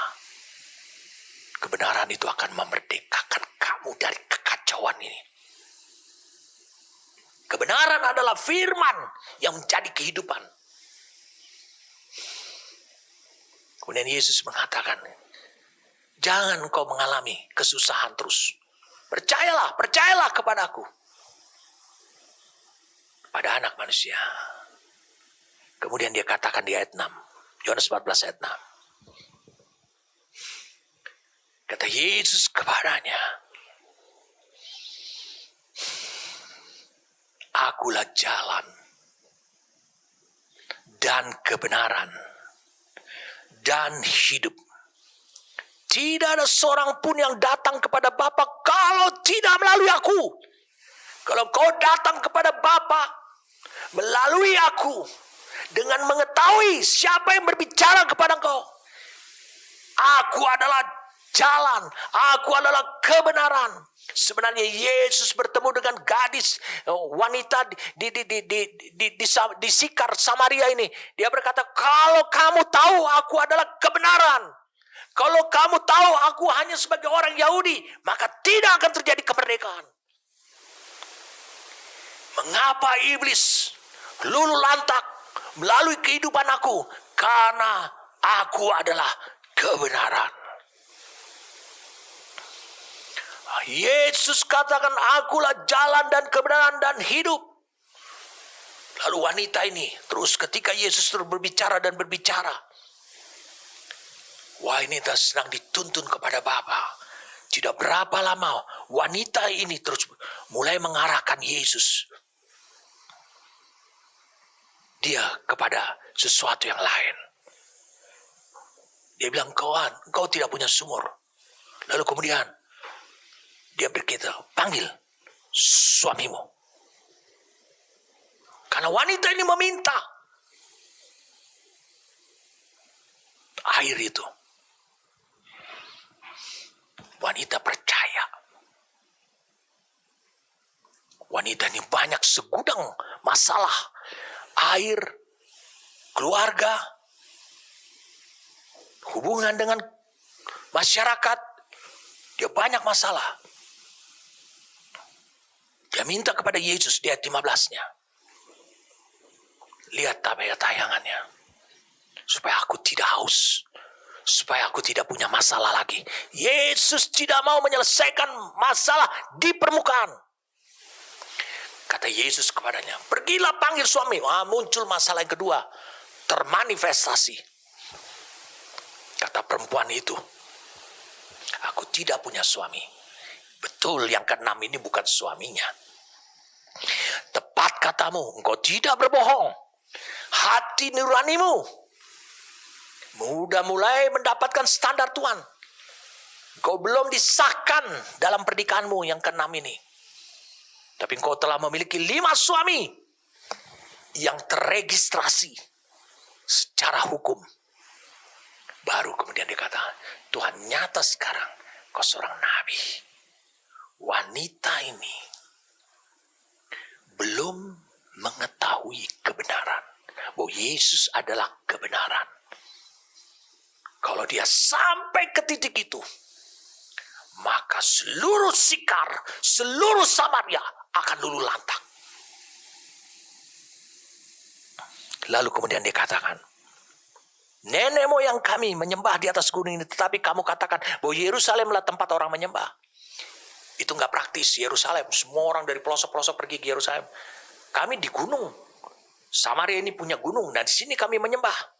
kebenaran itu akan memerdekakan kamu dari kekacauan ini. Kebenaran adalah firman yang menjadi kehidupan. Kemudian Yesus mengatakan, jangan kau mengalami kesusahan terus. Percayalah kepadaku. Pada anak manusia. Kemudian dia katakan di ayat 6. Yohanes 14 ayat 6. Kata Yesus kepadanya, akulah jalan dan kebenaran dan hidup. Tidak ada seorang pun yang datang kepada Bapa kalau tidak melalui aku. Kalau kau datang kepada Bapa melalui aku, dengan mengetahui siapa yang berbicara kepada engkau. Aku adalah jalan, aku adalah kebenaran. Sebenarnya Yesus bertemu dengan gadis wanita di Sikar Samaria ini. Dia berkata, kalau kamu tahu aku adalah kebenaran, kalau kamu tahu aku hanya sebagai orang Yahudi, maka tidak akan terjadi kemerdekaan. Mengapa iblis lulu lantak melalui kehidupan aku? Karena aku adalah kebenaran. Yesus katakan, akulah jalan dan kebenaran dan hidup. Lalu wanita ini terus ketika Yesus terus berbicara dan berbicara, wanita sedang dituntun kepada Bapa. Tidak berapa lama wanita ini terus mulai mengarahkan Yesus dia kepada sesuatu yang lain. Dia bilang, engkau tidak punya sumur. Lalu kemudian dia berkata, panggil suamimu. Karena wanita ini meminta air itu. Wanita percaya. Wanita ini banyak segudang masalah. Air, keluarga, hubungan dengan masyarakat. Dia banyak masalah. Dia minta kepada Yesus di ayat 15-nya. Lihat tayangannya. Supaya aku tidak haus. Supaya aku tidak punya masalah lagi. Yesus tidak mau menyelesaikan masalah di permukaan. Kata Yesus kepadanya, pergilah panggil suami. Muncul masalah yang kedua. Termanifestasi. Kata perempuan itu, aku tidak punya suami. Betul, yang keenam ini bukan suaminya. Tepat katamu, engkau tidak berbohong. Hati nuranimu mudah mulai mendapatkan standar Tuhan. Engkau belum disahkan dalam pernikahanmu yang keenam ini. Tapi engkau telah memiliki 5 suami yang terregistrasi secara hukum. Baru kemudian dikatakan, Tuhan nyata sekarang kau seorang nabi. Wanita ini belum mengetahui kebenaran. Bahwa Yesus adalah kebenaran. Kalau dia sampai ke titik itu, maka seluruh Sikar, seluruh Samaria akan luluh lantak. Lalu kemudian dikatakan, nenek moyang kami menyembah di atas gunung ini, tetapi kamu katakan bahwa Yerusalemlah tempat orang menyembah. Itu nggak praktis. Yerusalem, semua orang dari pelosok-pelosok pergi ke Yerusalem. Kami di gunung. Samaria ini punya gunung, dan di sini kami menyembah.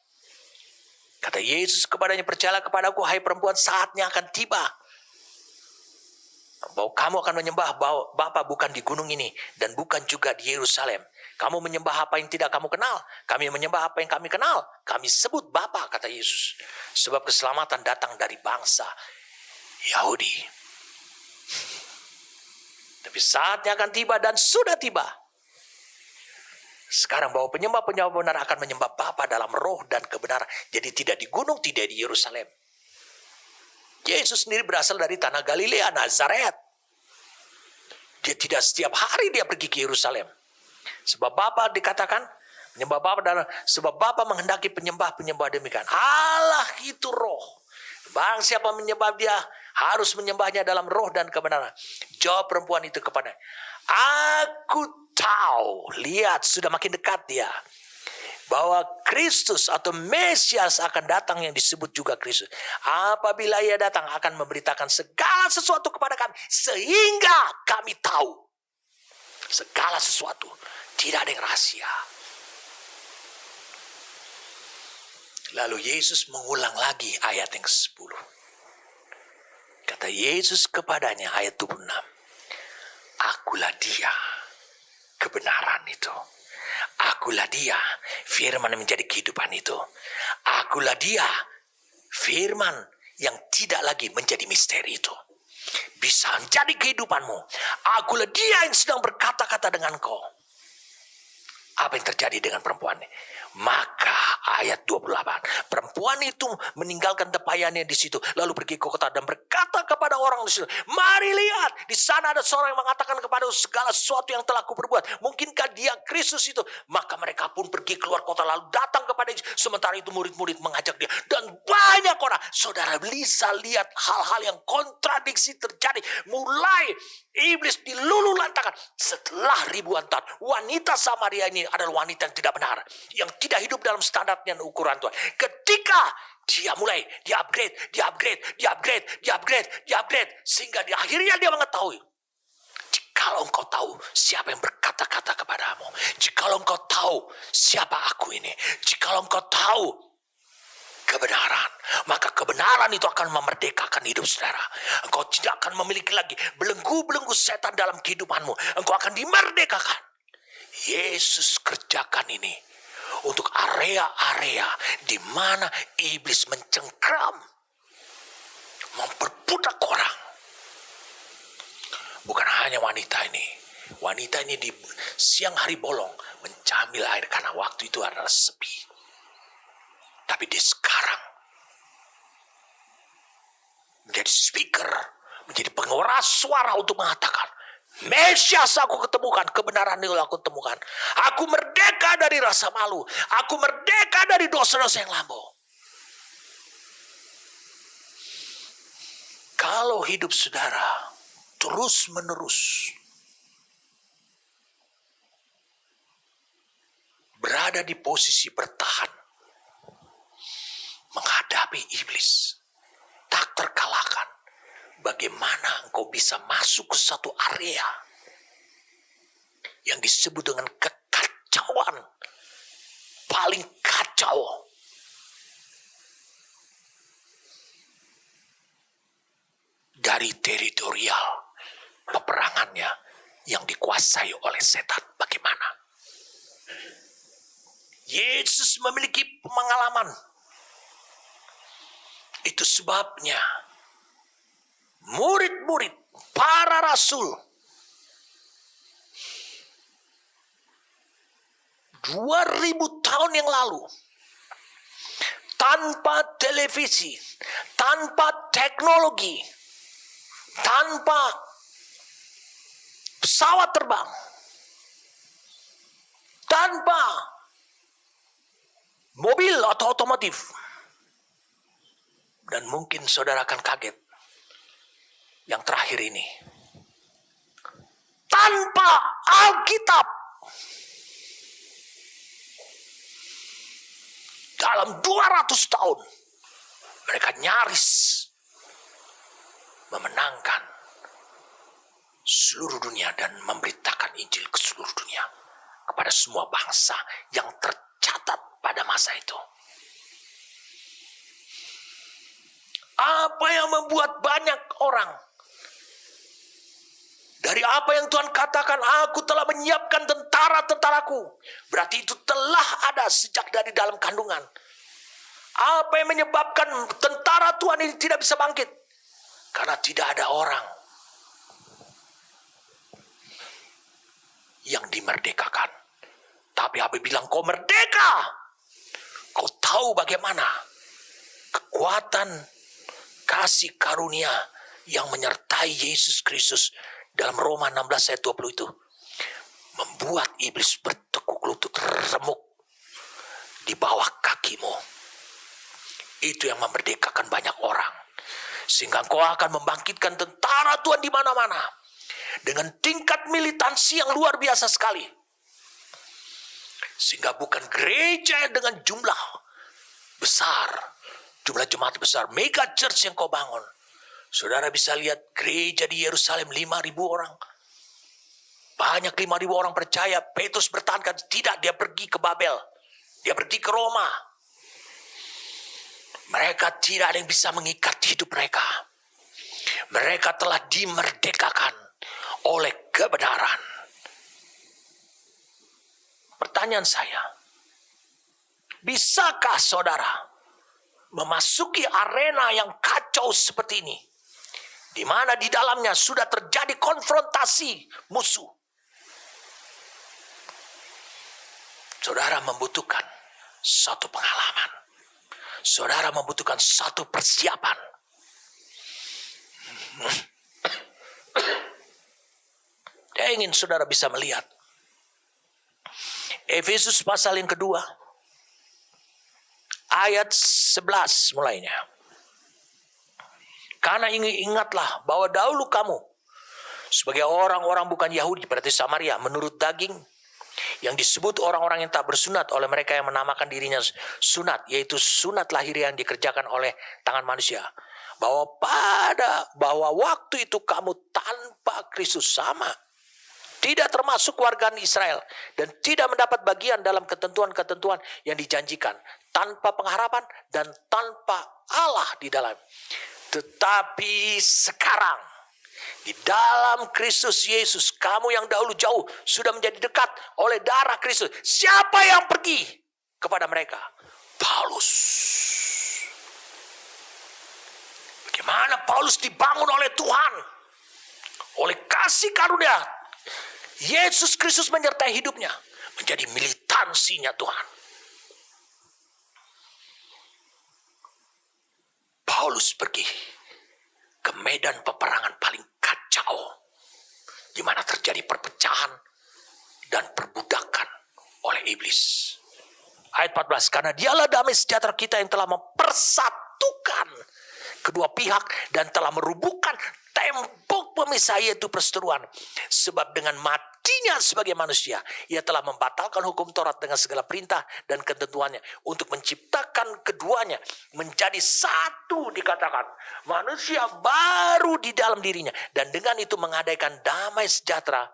Kata Yesus kepadanya, percayalah kepadaku, hai perempuan, saatnya akan tiba. Bahwa kamu akan menyembah Bapa bukan di gunung ini, dan bukan juga di Yerusalem. Kamu menyembah apa yang tidak kamu kenal. Kami menyembah apa yang kami kenal. Kami sebut Bapa, kata Yesus. Sebab keselamatan datang dari bangsa Yahudi. Tapi saatnya akan tiba dan sudah tiba. Sekarang bahwa penyembah-penyembah benar akan menyembah Bapa dalam roh dan kebenaran. Jadi tidak di gunung, tidak di Yerusalem. Yesus sendiri berasal dari tanah Galilea, Nazaret. Dia tidak setiap hari dia pergi ke Yerusalem. Sebab Bapa dikatakan, menyembah Bapa dalam, sebab Bapa menghendaki penyembah-penyembah demikian. Allah itu roh. Barang siapa menyembah dia, harus menyembahnya dalam roh dan kebenaran. Jawab perempuan itu kepadanya, aku tahu, lihat sudah makin dekat dia, bahwa Kristus atau Mesias akan datang yang disebut juga Kristus. Apabila ia datang akan memberitakan segala sesuatu kepada kami, sehingga kami tahu segala sesuatu, tidak ada yang rahasia. Lalu Yesus mengulang lagi ayat yang ke-10. Kata Yesus kepadanya, ayat 26, akulah dia, kebenaran itu. Akulah dia, firman yang menjadi kehidupan itu. Akulah dia, firman yang tidak lagi menjadi misteri itu. Bisa menjadi kehidupanmu. Akulah dia yang sedang berkata-kata dengan kau. Apa yang terjadi dengan perempuan ini? Maka ayat 28, perempuan itu meninggalkan tepayannya di situ, lalu pergi ke kota dan berkata kepada orang di situ, mari lihat, di sana ada seorang yang mengatakan kepada segala sesuatu yang telah kuperbuat. Mungkinkah dia Kristus itu? Maka mereka pun pergi keluar kota lalu datang kepada Yesus. Sementara itu murid-murid mengajak dia, dan banyak orang. Saudara bisa lihat hal-hal yang kontradiksi terjadi. Mulai iblis dilululantakan setelah ribuan tahun. Wanita Samaria ini adalah wanita yang tidak benar, yang tidak hidup dalam standar dan ukuran Tuhan. Ketika dia mulai di-upgrade, sehingga di akhirnya dia mengetahui, jikalau engkau tahu siapa yang berkata-kata kepadamu, jikalau engkau tahu siapa aku ini, jikalau engkau tahu kebenaran, maka kebenaran itu akan memerdekakan hidup saudara. Engkau tidak akan memiliki lagi belenggu-belenggu setan dalam kehidupanmu. Engkau akan dimerdekakan. Yesus kerjakan ini untuk area-area di mana iblis mencengkram, memperbudak orang. Bukan hanya wanita ini. Wanita ini di siang hari bolong mencambil air karena waktu itu adalah sepi. Tapi di sekarang menjadi speaker, menjadi pengeras suara untuk mengatakan, Mesias aku ketemukan, kebenaran itu aku temukan. Aku merdeka dari rasa malu. Aku merdeka dari dosa-dosa yang lampau. Kalau hidup saudara terus menerus berada di posisi bertahan menghadapi iblis, tak terkalahkan, bagaimana engkau bisa masuk ke satu area yang disebut dengan kekacauan, paling kacau. Dari teritorial peperangannya yang dikuasai oleh setan. Bagaimana? Yesus memiliki pengalaman. Itu sebabnya murid-murid, para rasul, 2000 tahun yang lalu, tanpa televisi, tanpa teknologi, tanpa pesawat terbang, tanpa mobil atau otomotif. Dan mungkin saudara akan kaget yang terakhir ini, tanpa Alkitab, dalam 200 tahun mereka nyaris memenangkan seluruh dunia dan memberitakan Injil ke seluruh dunia kepada semua bangsa yang tercatat pada masa itu. Apa yang membuat banyak orang dari apa yang Tuhan katakan, aku telah menyiapkan tentara-tentaraku, berarti itu telah ada sejak dari dalam kandungan. Apa yang menyebabkan tentara Tuhan ini tidak bisa bangkit? Karena tidak ada orang yang dimerdekakan. Tapi Habib bilang, kau merdeka. Kau tahu bagaimana kekuatan kasih karunia yang menyertai Yesus Kristus dalam Roma 16 ayat 20 itu membuat iblis bertekuk lutut, remuk di bawah kakimu. Itu yang memerdekakan banyak orang. Sehingga kau akan membangkitkan tentara Tuhan di mana-mana dengan tingkat militansi yang luar biasa sekali. Sehingga bukan gereja dengan jumlah besar, jumlah jemaat besar, mega church yang kau bangun. Saudara bisa lihat gereja di Yerusalem 5.000 orang. Banyak 5.000 orang percaya. Petrus bertahankan, tidak, dia pergi ke Babel. Dia pergi ke Roma. Mereka tidak ada yang bisa mengikat hidup mereka. Mereka telah dimerdekakan oleh kebenaran. Pertanyaan saya, bisakah saudara memasuki arena yang kacau seperti ini, di mana di dalamnya sudah terjadi konfrontasi musuh? Saudara membutuhkan satu pengalaman. Saudara membutuhkan satu persiapan. Saya ingin saudara bisa melihat Efesus pasal yang kedua, ayat 11 mulainya. Karena ingatlah bahwa dahulu kamu sebagai orang-orang bukan Yahudi, berarti Samaria, menurut daging, yang disebut orang-orang yang tak bersunat oleh mereka yang menamakan dirinya sunat, yaitu sunat lahiriah yang dikerjakan oleh tangan manusia. Bahwa waktu itu kamu tanpa Kristus, sama, tidak termasuk warga Israel, dan tidak mendapat bagian dalam ketentuan-ketentuan yang dijanjikan, tanpa pengharapan dan tanpa Allah di dalam. Tetapi sekarang, di dalam Kristus Yesus, kamu yang dahulu jauh sudah menjadi dekat oleh darah Kristus. Siapa yang pergi kepada mereka, Paulus. Bagaimana Paulus dibangun oleh Tuhan, oleh kasih karunia Yesus Kristus menyertai hidupnya, menjadi militansinya Tuhan. Paulus pergi ke medan peperangan paling kacau, di mana terjadi perpecahan dan perbudakan oleh iblis. Ayat 14, karena dialah damai sejahtera kita yang telah mempersatukan kedua pihak dan telah merubuhkan tembok pemisah, yaitu perseteruan. Sebab dengan matinya sebagai manusia, ia telah membatalkan hukum Taurat dengan segala perintah dan ketentuannya, untuk menciptakan keduanya menjadi satu, dikatakan manusia baru di dalam dirinya, dan dengan itu mengadakan damai sejahtera,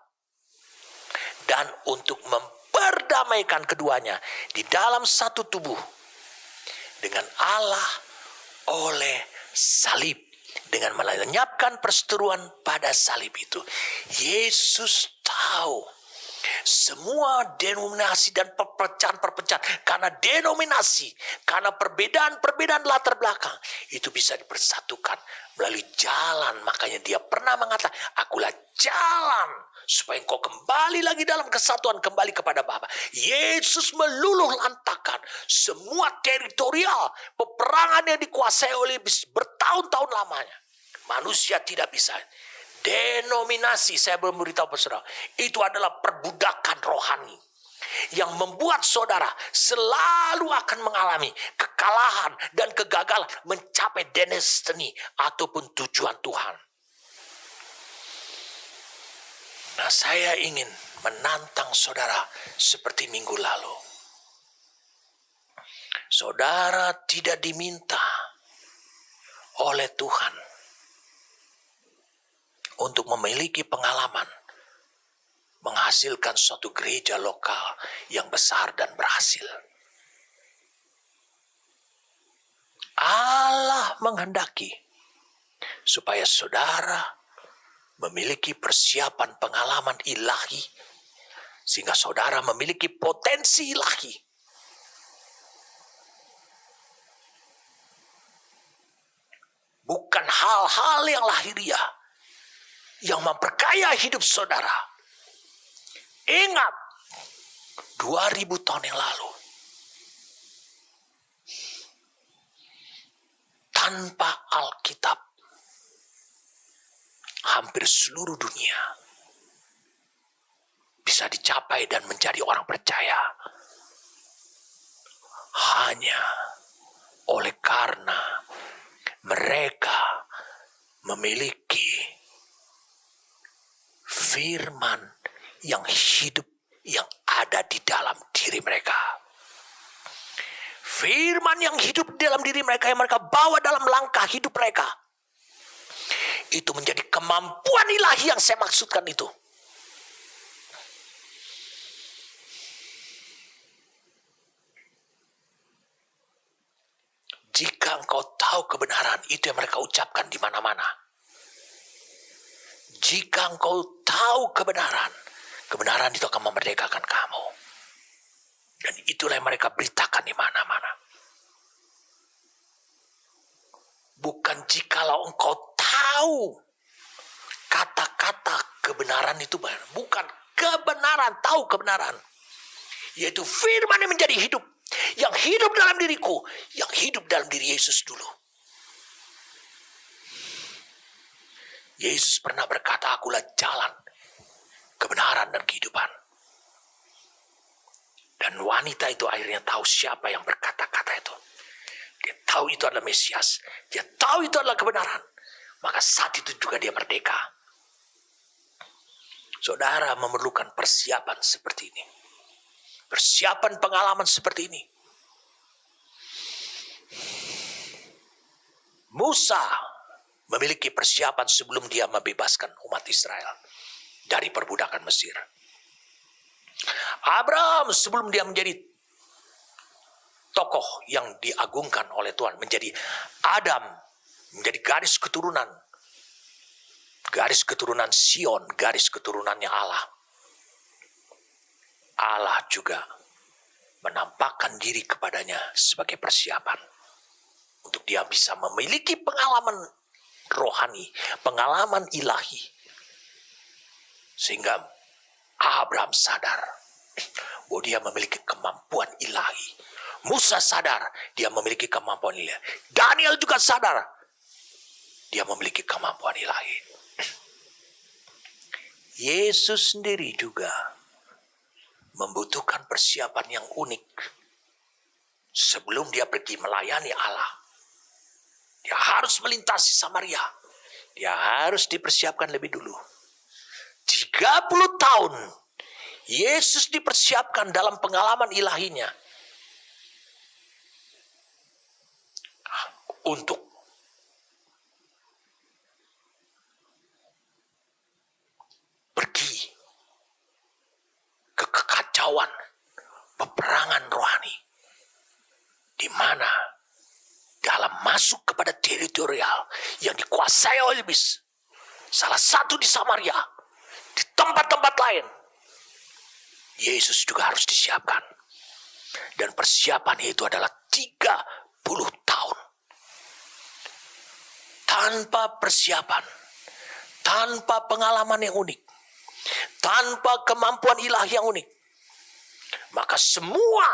dan untuk memperdamaikan keduanya di dalam satu tubuh dengan Allah oleh salib, dengan melenyapkan perseteruan pada salib itu. Yesus tahu semua denominasi dan perpecahan-perpecahan, karena denominasi, karena perbedaan-perbedaan latar belakang, itu bisa dipersatukan melalui jalan. Makanya dia pernah mengatakan, akulah jalan supaya engkau kembali lagi dalam kesatuan, kembali kepada Bapa. Yesus meluluh lantakan semua teritorial peperangan yang dikuasai oleh iblis bertahun-tahun lamanya. Manusia tidak bisa. Denominasi, saya belum beritahu saudara, itu adalah perbudakan rohani yang membuat saudara selalu akan mengalami kekalahan dan kegagalan mencapai destiny ataupun tujuan Tuhan. Nah, saya ingin menantang saudara seperti minggu lalu. Saudara tidak diminta oleh Tuhan untuk memiliki pengalaman menghasilkan suatu gereja lokal yang besar dan berhasil. Allah menghendaki supaya saudara memiliki persiapan pengalaman ilahi, sehingga saudara memiliki potensi ilahi. Bukan hal-hal yang lahiriah yang memperkaya hidup saudara. Ingat, 2000 tahun yang lalu, tanpa Alkitab, hampir seluruh dunia bisa dicapai dan menjadi orang percaya hanya oleh karena mereka memiliki firman yang hidup yang ada di dalam diri mereka. Firman yang hidup di dalam diri mereka, yang mereka bawa dalam langkah hidup mereka, itu menjadi kemampuan ilahi yang saya maksudkan itu. Jika engkau tahu kebenaran, itu yang mereka ucapkan di mana-mana. Jika engkau tahu kebenaran, kebenaran itu akan memerdekakan kamu. Dan itulah yang mereka beritakan di mana-mana. Bukan jikalau engkau tahu kata-kata kebenaran itu, bukan kebenaran, tahu kebenaran, yaitu firman yang menjadi hidup, yang hidup dalam diriku, yang hidup dalam diri Yesus dulu. Yesus pernah berkata, akulah jalan, kebenaran, dan kehidupan. Dan wanita itu akhirnya tahu siapa yang berkata-kata itu. Dia tahu itu adalah Mesias. Dia tahu itu adalah kebenaran. Maka saat itu juga dia merdeka. Saudara memerlukan persiapan seperti ini. Persiapan pengalaman seperti ini. Musa memiliki persiapan sebelum dia membebaskan umat Israel dari perbudakan Mesir. Abraham sebelum dia menjadi tokoh yang diagungkan oleh Tuhan, menjadi Adam, menjadi garis keturunan Sion, garis keturunannya Allah. Allah juga menampakkan diri kepadanya sebagai persiapan untuk dia bisa memiliki pengalaman rohani, pengalaman ilahi. Sehingga Abraham sadar bahwa dia memiliki kemampuan ilahi. Musa sadar dia memiliki kemampuan ilahi. Daniel juga sadar dia memiliki kemampuan ilahi. Yesus sendiri juga membutuhkan persiapan yang unik sebelum dia pergi melayani Allah. Dia harus melintasi Samaria. Dia harus dipersiapkan lebih dulu. 30 tahun Yesus dipersiapkan dalam pengalaman ilahinya untuk pergi ke kekacauan peperangan rohani, di mana dalam masuk kepada teritorial yang dikuasai oleh iblis, salah satu di Samaria, di tempat-tempat lain, Yesus juga harus disiapkan. Dan persiapan itu adalah 30 tahun. Tanpa persiapan, tanpa pengalaman yang unik, tanpa kemampuan ilahi yang unik, maka semua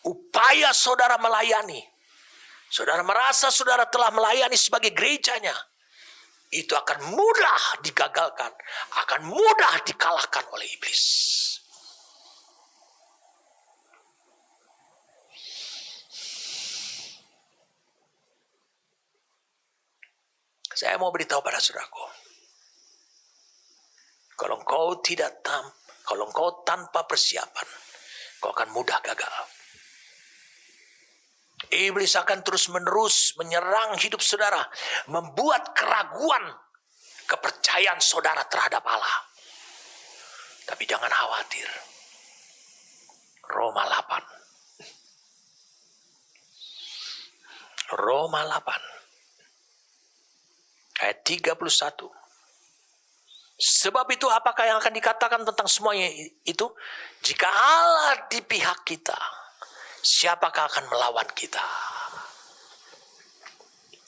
upaya saudara melayani, saudara merasa saudara telah melayani sebagai gerejanya, itu akan mudah digagalkan, akan mudah dikalahkan oleh iblis. Saya mau beritahu pada saudaraku, kalau engkau tanpa persiapan, kau akan mudah gagal. Iblis akan terus-menerus menyerang hidup saudara, membuat keraguan kepercayaan saudara terhadap Allah. Tapi jangan khawatir. Roma 8 ayat 31. Sebab itu apakah yang akan dikatakan tentang semuanya itu? Jika Allah di pihak kita, siapakah akan melawan kita?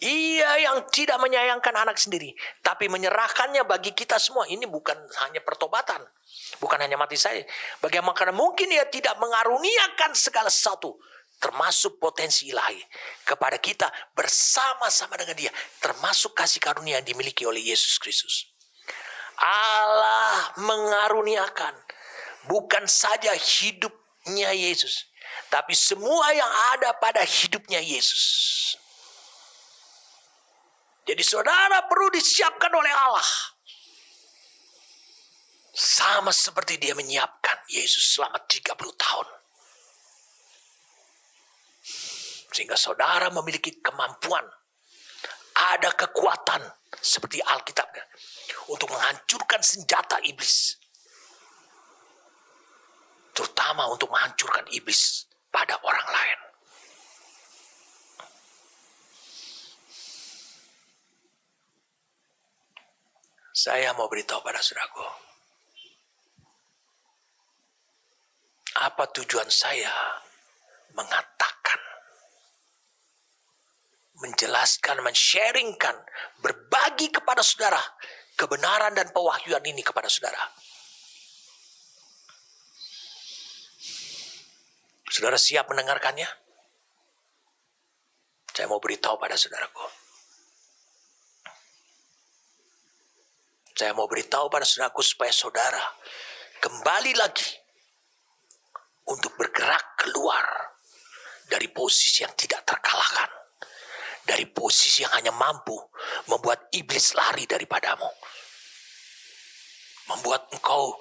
Ia yang tidak menyayangkan anak sendiri, tapi menyerahkannya bagi kita semua. Ini bukan hanya pertobatan, bukan hanya mati saja. Bagaimana mungkin ia tidak mengaruniakan segala sesuatu, termasuk potensi ilahi, kepada kita bersama-sama dengan dia, termasuk kasih karunia yang dimiliki oleh Yesus Kristus. Allah mengaruniakan bukan saja hidupnya Yesus, tapi semua yang ada pada hidupnya Yesus. Jadi saudara perlu disiapkan oleh Allah, sama seperti dia menyiapkan Yesus selama 30 tahun. Sehingga saudara memiliki kemampuan, ada kekuatan seperti Alkitab untuk menghancurkan senjata iblis. Terutama untuk menghancurkan iblis pada orang lain. Saya mau beritahu pada saudaraku, apa tujuan saya mengatakan, menjelaskan, men-sharingkan, berbagi kepada saudara kebenaran dan pewahyuan ini kepada saudara. Saudara siap mendengarkannya? Saya mau beritahu pada saudaraku. Saya mau beritahu pada saudaraku supaya saudara kembali lagi untuk bergerak keluar dari posisi yang tidak terkalahkan. Dari posisi yang hanya mampu membuat iblis lari daripadamu. Membuat engkau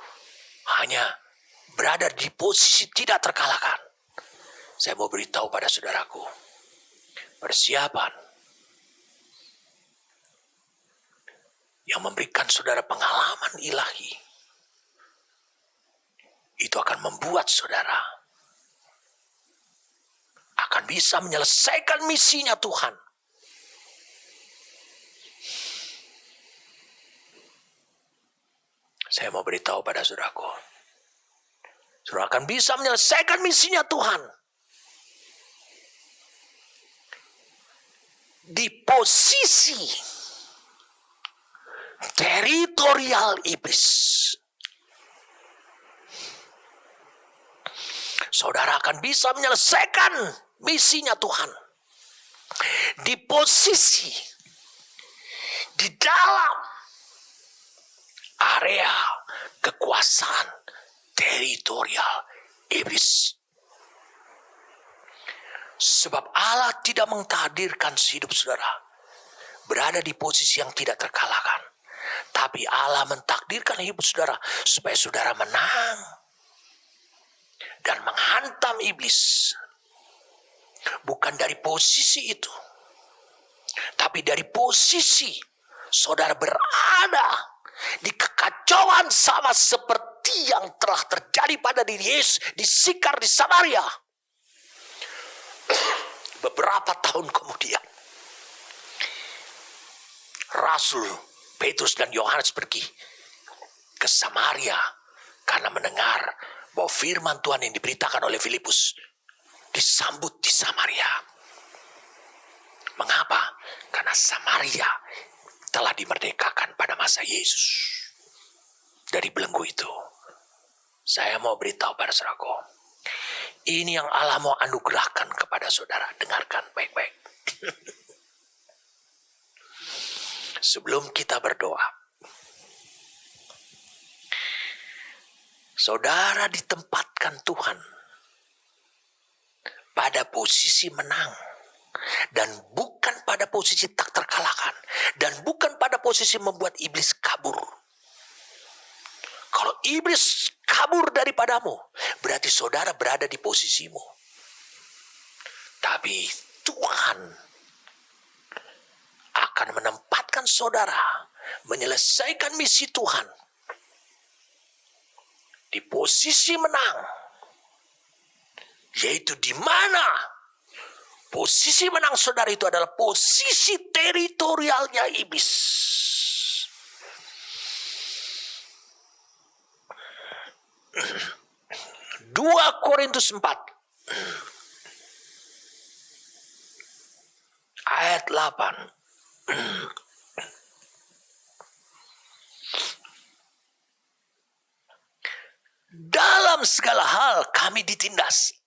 hanya berada di posisi tidak terkalahkan. Saya mau beritahu pada saudaraku, persiapan yang memberikan saudara pengalaman ilahi, itu akan membuat saudara akan bisa menyelesaikan misinya Tuhan. Saya mau beritahu pada saudaraku, saudara akan bisa menyelesaikan misinya Tuhan di posisi teritorial iblis. Saudara akan bisa menyelesaikan misinya Tuhan di posisi di dalam area kekuasaan teritorial iblis. Sebab Allah tidak mengtakdirkan hidup saudara berada di posisi yang tidak terkalahkan. Tapi Allah mentakdirkan hidup saudara supaya saudara menang dan menghantam iblis. Bukan dari posisi itu, tapi dari posisi saudara berada di kekacauan sama seperti yang telah terjadi pada diri Yesus di Sikar di Samaria. Beberapa tahun kemudian, Rasul Petrus dan Yohanes pergi ke Samaria karena mendengar bahwa firman Tuhan yang diberitakan oleh Filipus disambut di Samaria. Mengapa? Karena Samaria telah dimerdekakan pada masa Yesus dari belenggu itu. Saya mau beritahu pada saudaraku, ini yang Allah mau anugerahkan kepada saudara. Dengarkan baik-baik. Sebelum kita berdoa, saudara ditempatkan Tuhan pada posisi menang. Dan bukan pada posisi tak terkalahkan. Dan bukan pada posisi membuat iblis kabur. Kalau iblis kabur daripadamu, berarti saudara berada di posisimu. Tapi Tuhan akan menempatkan saudara menyelesaikan misi Tuhan di posisi menang. Yaitu di mana posisi menang saudara itu adalah posisi teritorialnya iblis. 2 Korintus 4 ayat 8. Dalam segala hal kami ditindas,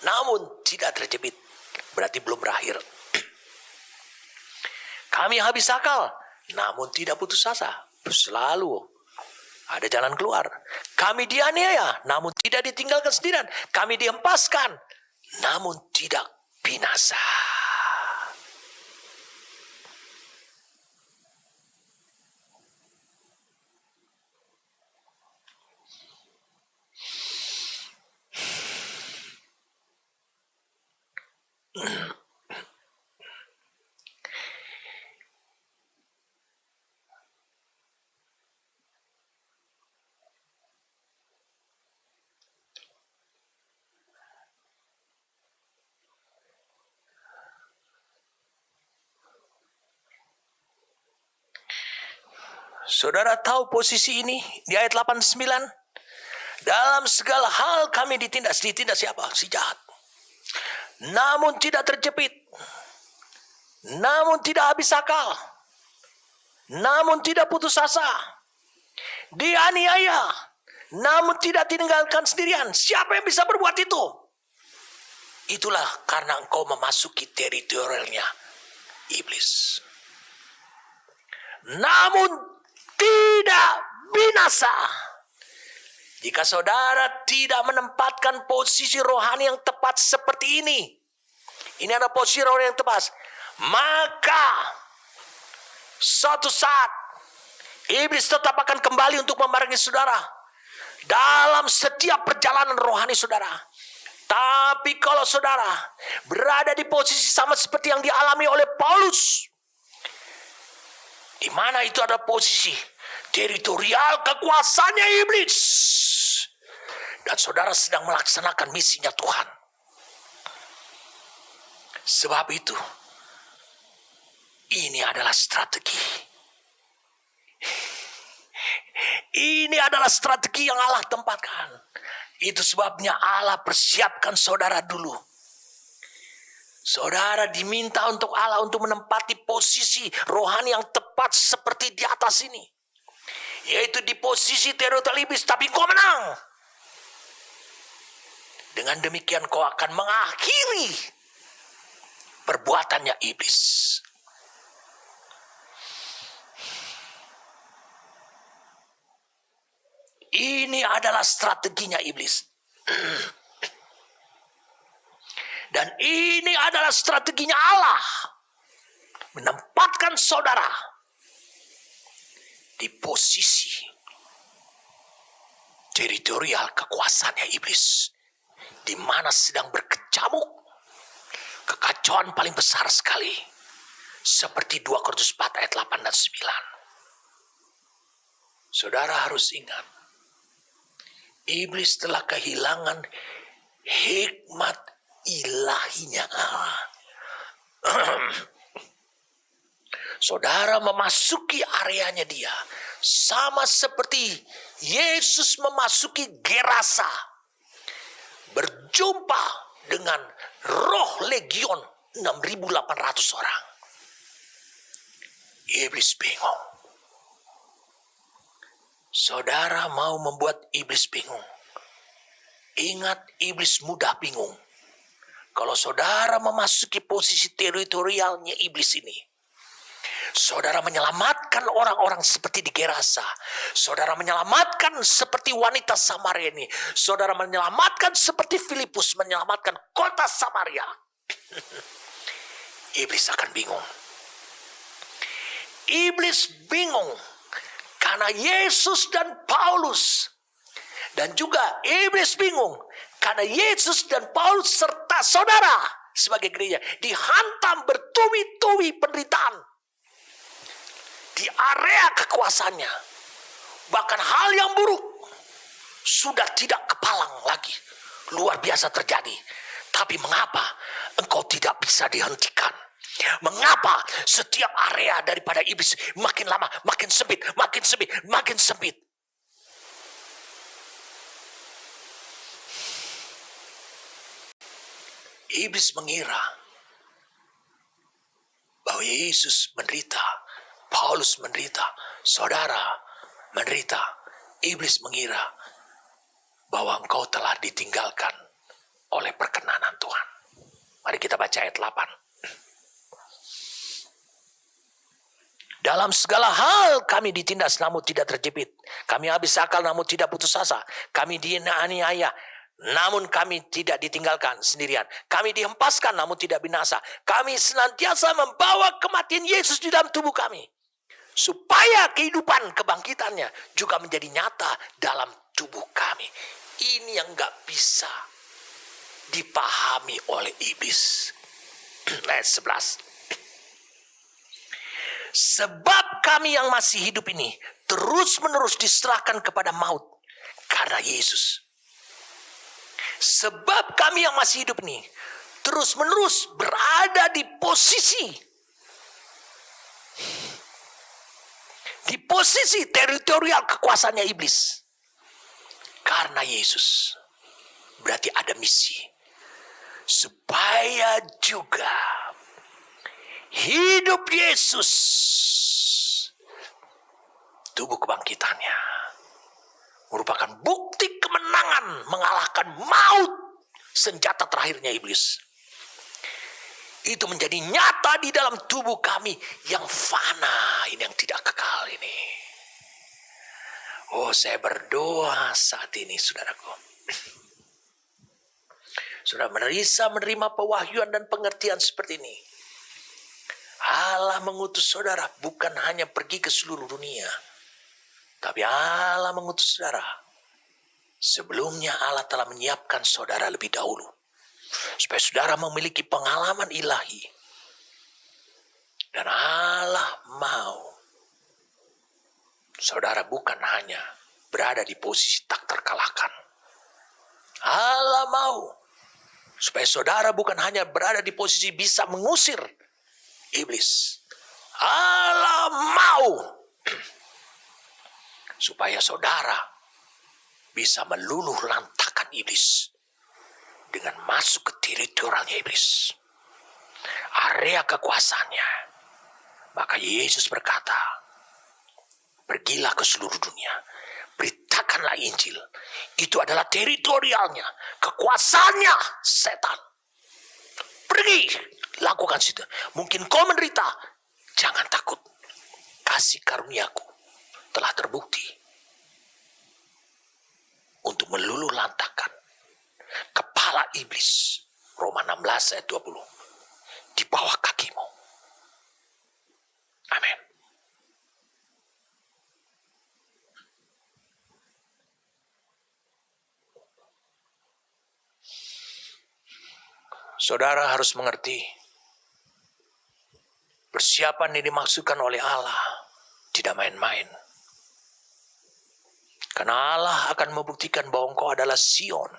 namun tidak terjepit. Berarti belum berakhir. Kami habis akal, namun tidak putus asa. Selalu ada jalan keluar. Kami dianiaya, namun tidak ditinggalkan sendirian. Kami dihempaskan, namun tidak binasa. Saudara tahu posisi ini di ayat 89? Dalam segala hal kami ditindas. Ditindas siapa? Si jahat. Namun tidak terjepit. Namun tidak habis akal. Namun tidak putus asa. Dianiaya. Namun tidak ditinggalkan sendirian. Siapa yang bisa berbuat itu? Itulah karena engkau memasuki teritorialnya iblis. Namun tidak binasa. Jika saudara tidak menempatkan posisi rohani yang tepat seperti ini. Ini adalah posisi rohani yang tepat. Maka suatu saat iblis tetap akan kembali untuk memerangi saudara. Dalam setiap perjalanan rohani saudara. Tapi kalau saudara berada di posisi sama seperti yang dialami oleh Paulus. Di mana itu ada posisi teritorial kekuasaannya iblis. Dan saudara sedang melaksanakan misinya Tuhan. Sebab itu, ini adalah strategi. Ini adalah strategi yang Allah tempatkan. Itu sebabnya Allah persiapkan saudara dulu. Saudara diminta untuk Allah untuk menempati posisi rohani yang tepat seperti di atas ini. Yaitu di posisi teritorial iblis, tapi kau menang. Dengan demikian kau akan mengakhiri perbuatannya iblis. Ini adalah strateginya iblis. Dan ini adalah strateginya Allah. Menempatkan saudara di posisi teritorial kekuasaannya iblis, di mana sedang berkecamuk kekacauan paling besar sekali, seperti 2 Korintus 4 ayat 8 dan 9. Saudara harus ingat, iblis telah kehilangan hikmat ilahinya Allah. Saudara memasuki areanya dia, sama seperti Yesus memasuki Gerasa, berjumpa dengan roh legion 6.800 orang. Iblis bingung. Saudara mau membuat iblis bingung. Ingat, iblis mudah bingung. Kalau saudara memasuki posisi teritorialnya iblis ini, saudara menyelamatkan orang-orang seperti di Gerasa. Saudara menyelamatkan seperti wanita Samaria ini. Saudara menyelamatkan seperti Filipus menyelamatkan kota Samaria. Iblis akan bingung. Iblis bingung karena Yesus dan Paulus. Dan juga iblis bingung karena Yesus dan Paulus serta saudara sebagai gereja dihantam bertubi-tubi penderitaan di area kekuasaannya. Bahkan hal yang buruk sudah tidak kepalang lagi. Luar biasa terjadi. Tapi mengapa engkau tidak bisa dihentikan? Mengapa setiap area daripada iblis makin lama makin sempit, makin sempit, makin sempit? Iblis mengira bahwa Yesus menderita, Paulus menderita, saudara menderita. Iblis mengira bahwa engkau telah ditinggalkan oleh perkenanan Tuhan. Mari kita baca ayat 8. Dalam segala hal kami ditindas namun tidak terjepit. Kami habis akal namun tidak putus asa. Kami dianiaya namun kami tidak ditinggalkan sendirian. Kami dihempaskan namun tidak binasa. Kami senantiasa membawa kematian Yesus di dalam tubuh kami, supaya kehidupan kebangkitannya juga menjadi nyata dalam tubuh kami. Ini yang gak bisa dipahami oleh iblis. Ayat 11. Sebab kami yang masih hidup ini terus-menerus diserahkan kepada maut karena Yesus. Sebab kami yang masih hidup ini terus-menerus berada di posisi teritorial kekuasaannya iblis karena Yesus. Berarti ada misi supaya juga hidup Yesus, tubuh kebangkitannya, merupakan bukti kemenangan mengalahkan maut, senjata terakhirnya iblis. Itu menjadi nyata di dalam tubuh kami yang fana, ini yang tidak kekal ini. Oh, saya berdoa saat ini, saudaraku. Saudara menerima pewahyuan dan pengertian seperti ini. Allah mengutus saudara bukan hanya pergi ke seluruh dunia, tapi Allah mengutus saudara. Sebelumnya Allah telah menyiapkan saudara lebih dahulu, supaya saudara memiliki pengalaman ilahi. Dan Allah mau saudara bukan hanya berada di posisi tak terkalahkan. Allah mau supaya saudara bukan hanya berada di posisi bisa mengusir iblis. Allah mau supaya saudara bisa meluluh lantakan iblis dengan masuk ke teritorialnya iblis, area kekuasaannya. Maka Yesus berkata, pergilah ke seluruh dunia, beritakanlah Injil. Itu adalah teritorialnya, kekuasaannya setan. Pergi, lakukan situ. Mungkin kau menderita, jangan takut. Kasih karuniaku telah terbukti untuk meluluh lantakan kepala iblis. Roma 16 ayat 20. Di bawah kakimu. Amin. Saudara harus mengerti, persiapan yang dimaksudkan oleh Allah tidak main-main. Karena Allah akan membuktikan bahwa engkau adalah Sion.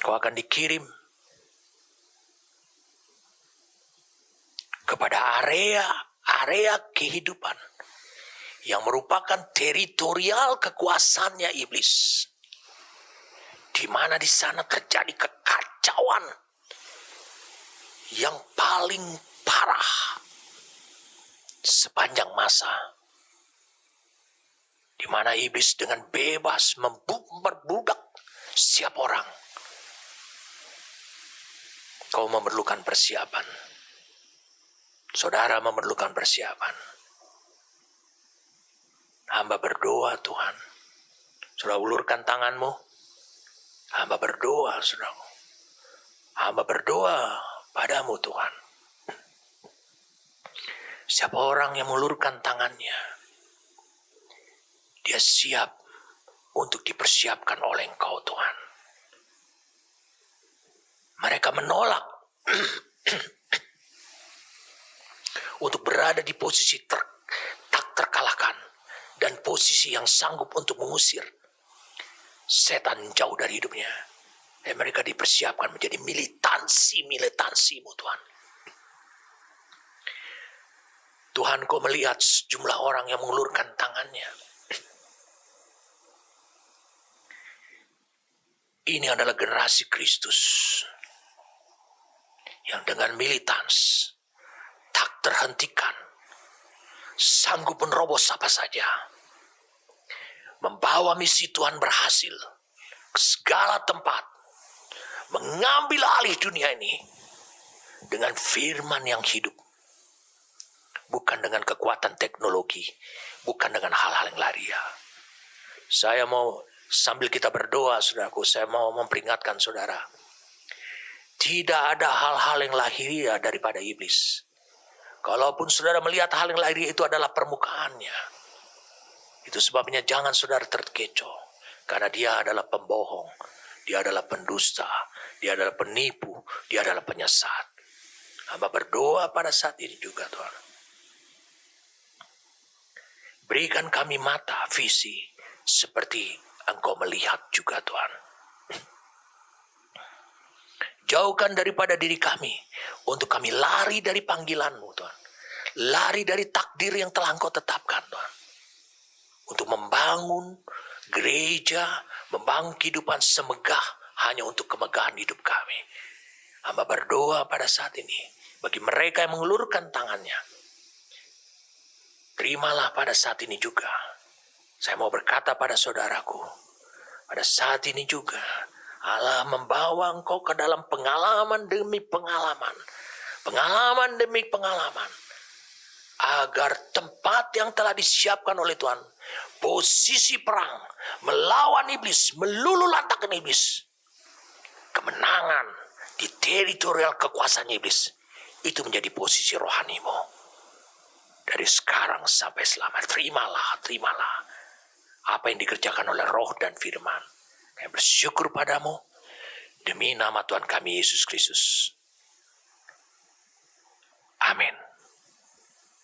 Kau akan dikirim kepada area kehidupan yang merupakan teritorial kekuasaannya iblis. Di mana di sana terjadi kekacauan yang paling parah sepanjang masa. Di mana iblis dengan bebas memperbudak setiap orang. Kau memerlukan persiapan. Saudara memerlukan persiapan. Hamba berdoa Tuhan. Saudara ulurkan tanganmu. Hamba berdoa saudara. Hamba berdoa padamu Tuhan. Setiap orang yang mengulurkan tangannya, dia siap untuk dipersiapkan oleh Engkau Tuhan. Mereka menolak untuk berada di posisi tak terkalahkan dan posisi yang sanggup untuk mengusir setan jauh dari hidupnya. Dan mereka dipersiapkan menjadi militansimu Tuhan. Tuhan, kau melihat sejumlah orang yang mengulurkan tangannya. Ini adalah generasi Kristus yang dengan militans tak terhentikan, sanggup menerobos apa saja, membawa misi Tuhan berhasil ke segala tempat, mengambil alih dunia ini dengan firman yang hidup, bukan dengan kekuatan teknologi, bukan dengan hal-hal yang lahiriah. Saya mau sambil kita berdoa, saudaraku, saya mau memperingatkan saudara, tidak ada hal-hal yang lahiriah daripada iblis. Kalaupun saudara melihat hal yang lahiriah itu adalah permukaannya, itu sebabnya jangan saudara terkecoh, karena dia adalah pembohong, dia adalah pendusta, dia adalah penipu, dia adalah penyesat. Hamba berdoa pada saat ini juga Tuhan, berikan kami mata visi seperti Engkau melihat juga Tuhan. Jauhkan daripada diri kami untuk kami lari dari panggilan-Mu Tuhan. Lari dari takdir yang telah Engkau tetapkan Tuhan. Untuk membangun gereja, membangun kehidupan semegah hanya untuk kemegahan hidup kami. Hamba berdoa pada saat ini bagi mereka yang mengulurkan tangannya. Terimalah pada saat ini juga. Saya mau berkata pada saudaraku, pada saat ini juga Allah membawa engkau ke dalam pengalaman demi pengalaman. Pengalaman demi pengalaman. Agar tempat yang telah disiapkan oleh Tuhan, posisi perang, melawan iblis, meluluh lantakkan iblis, kemenangan di teritorial kekuasaan iblis, itu menjadi posisi rohanimu. Dari sekarang sampai selama, terimalah apa yang dikerjakan oleh roh dan firman. Kami bersyukur padamu demi nama Tuhan kami Yesus Kristus. Amin.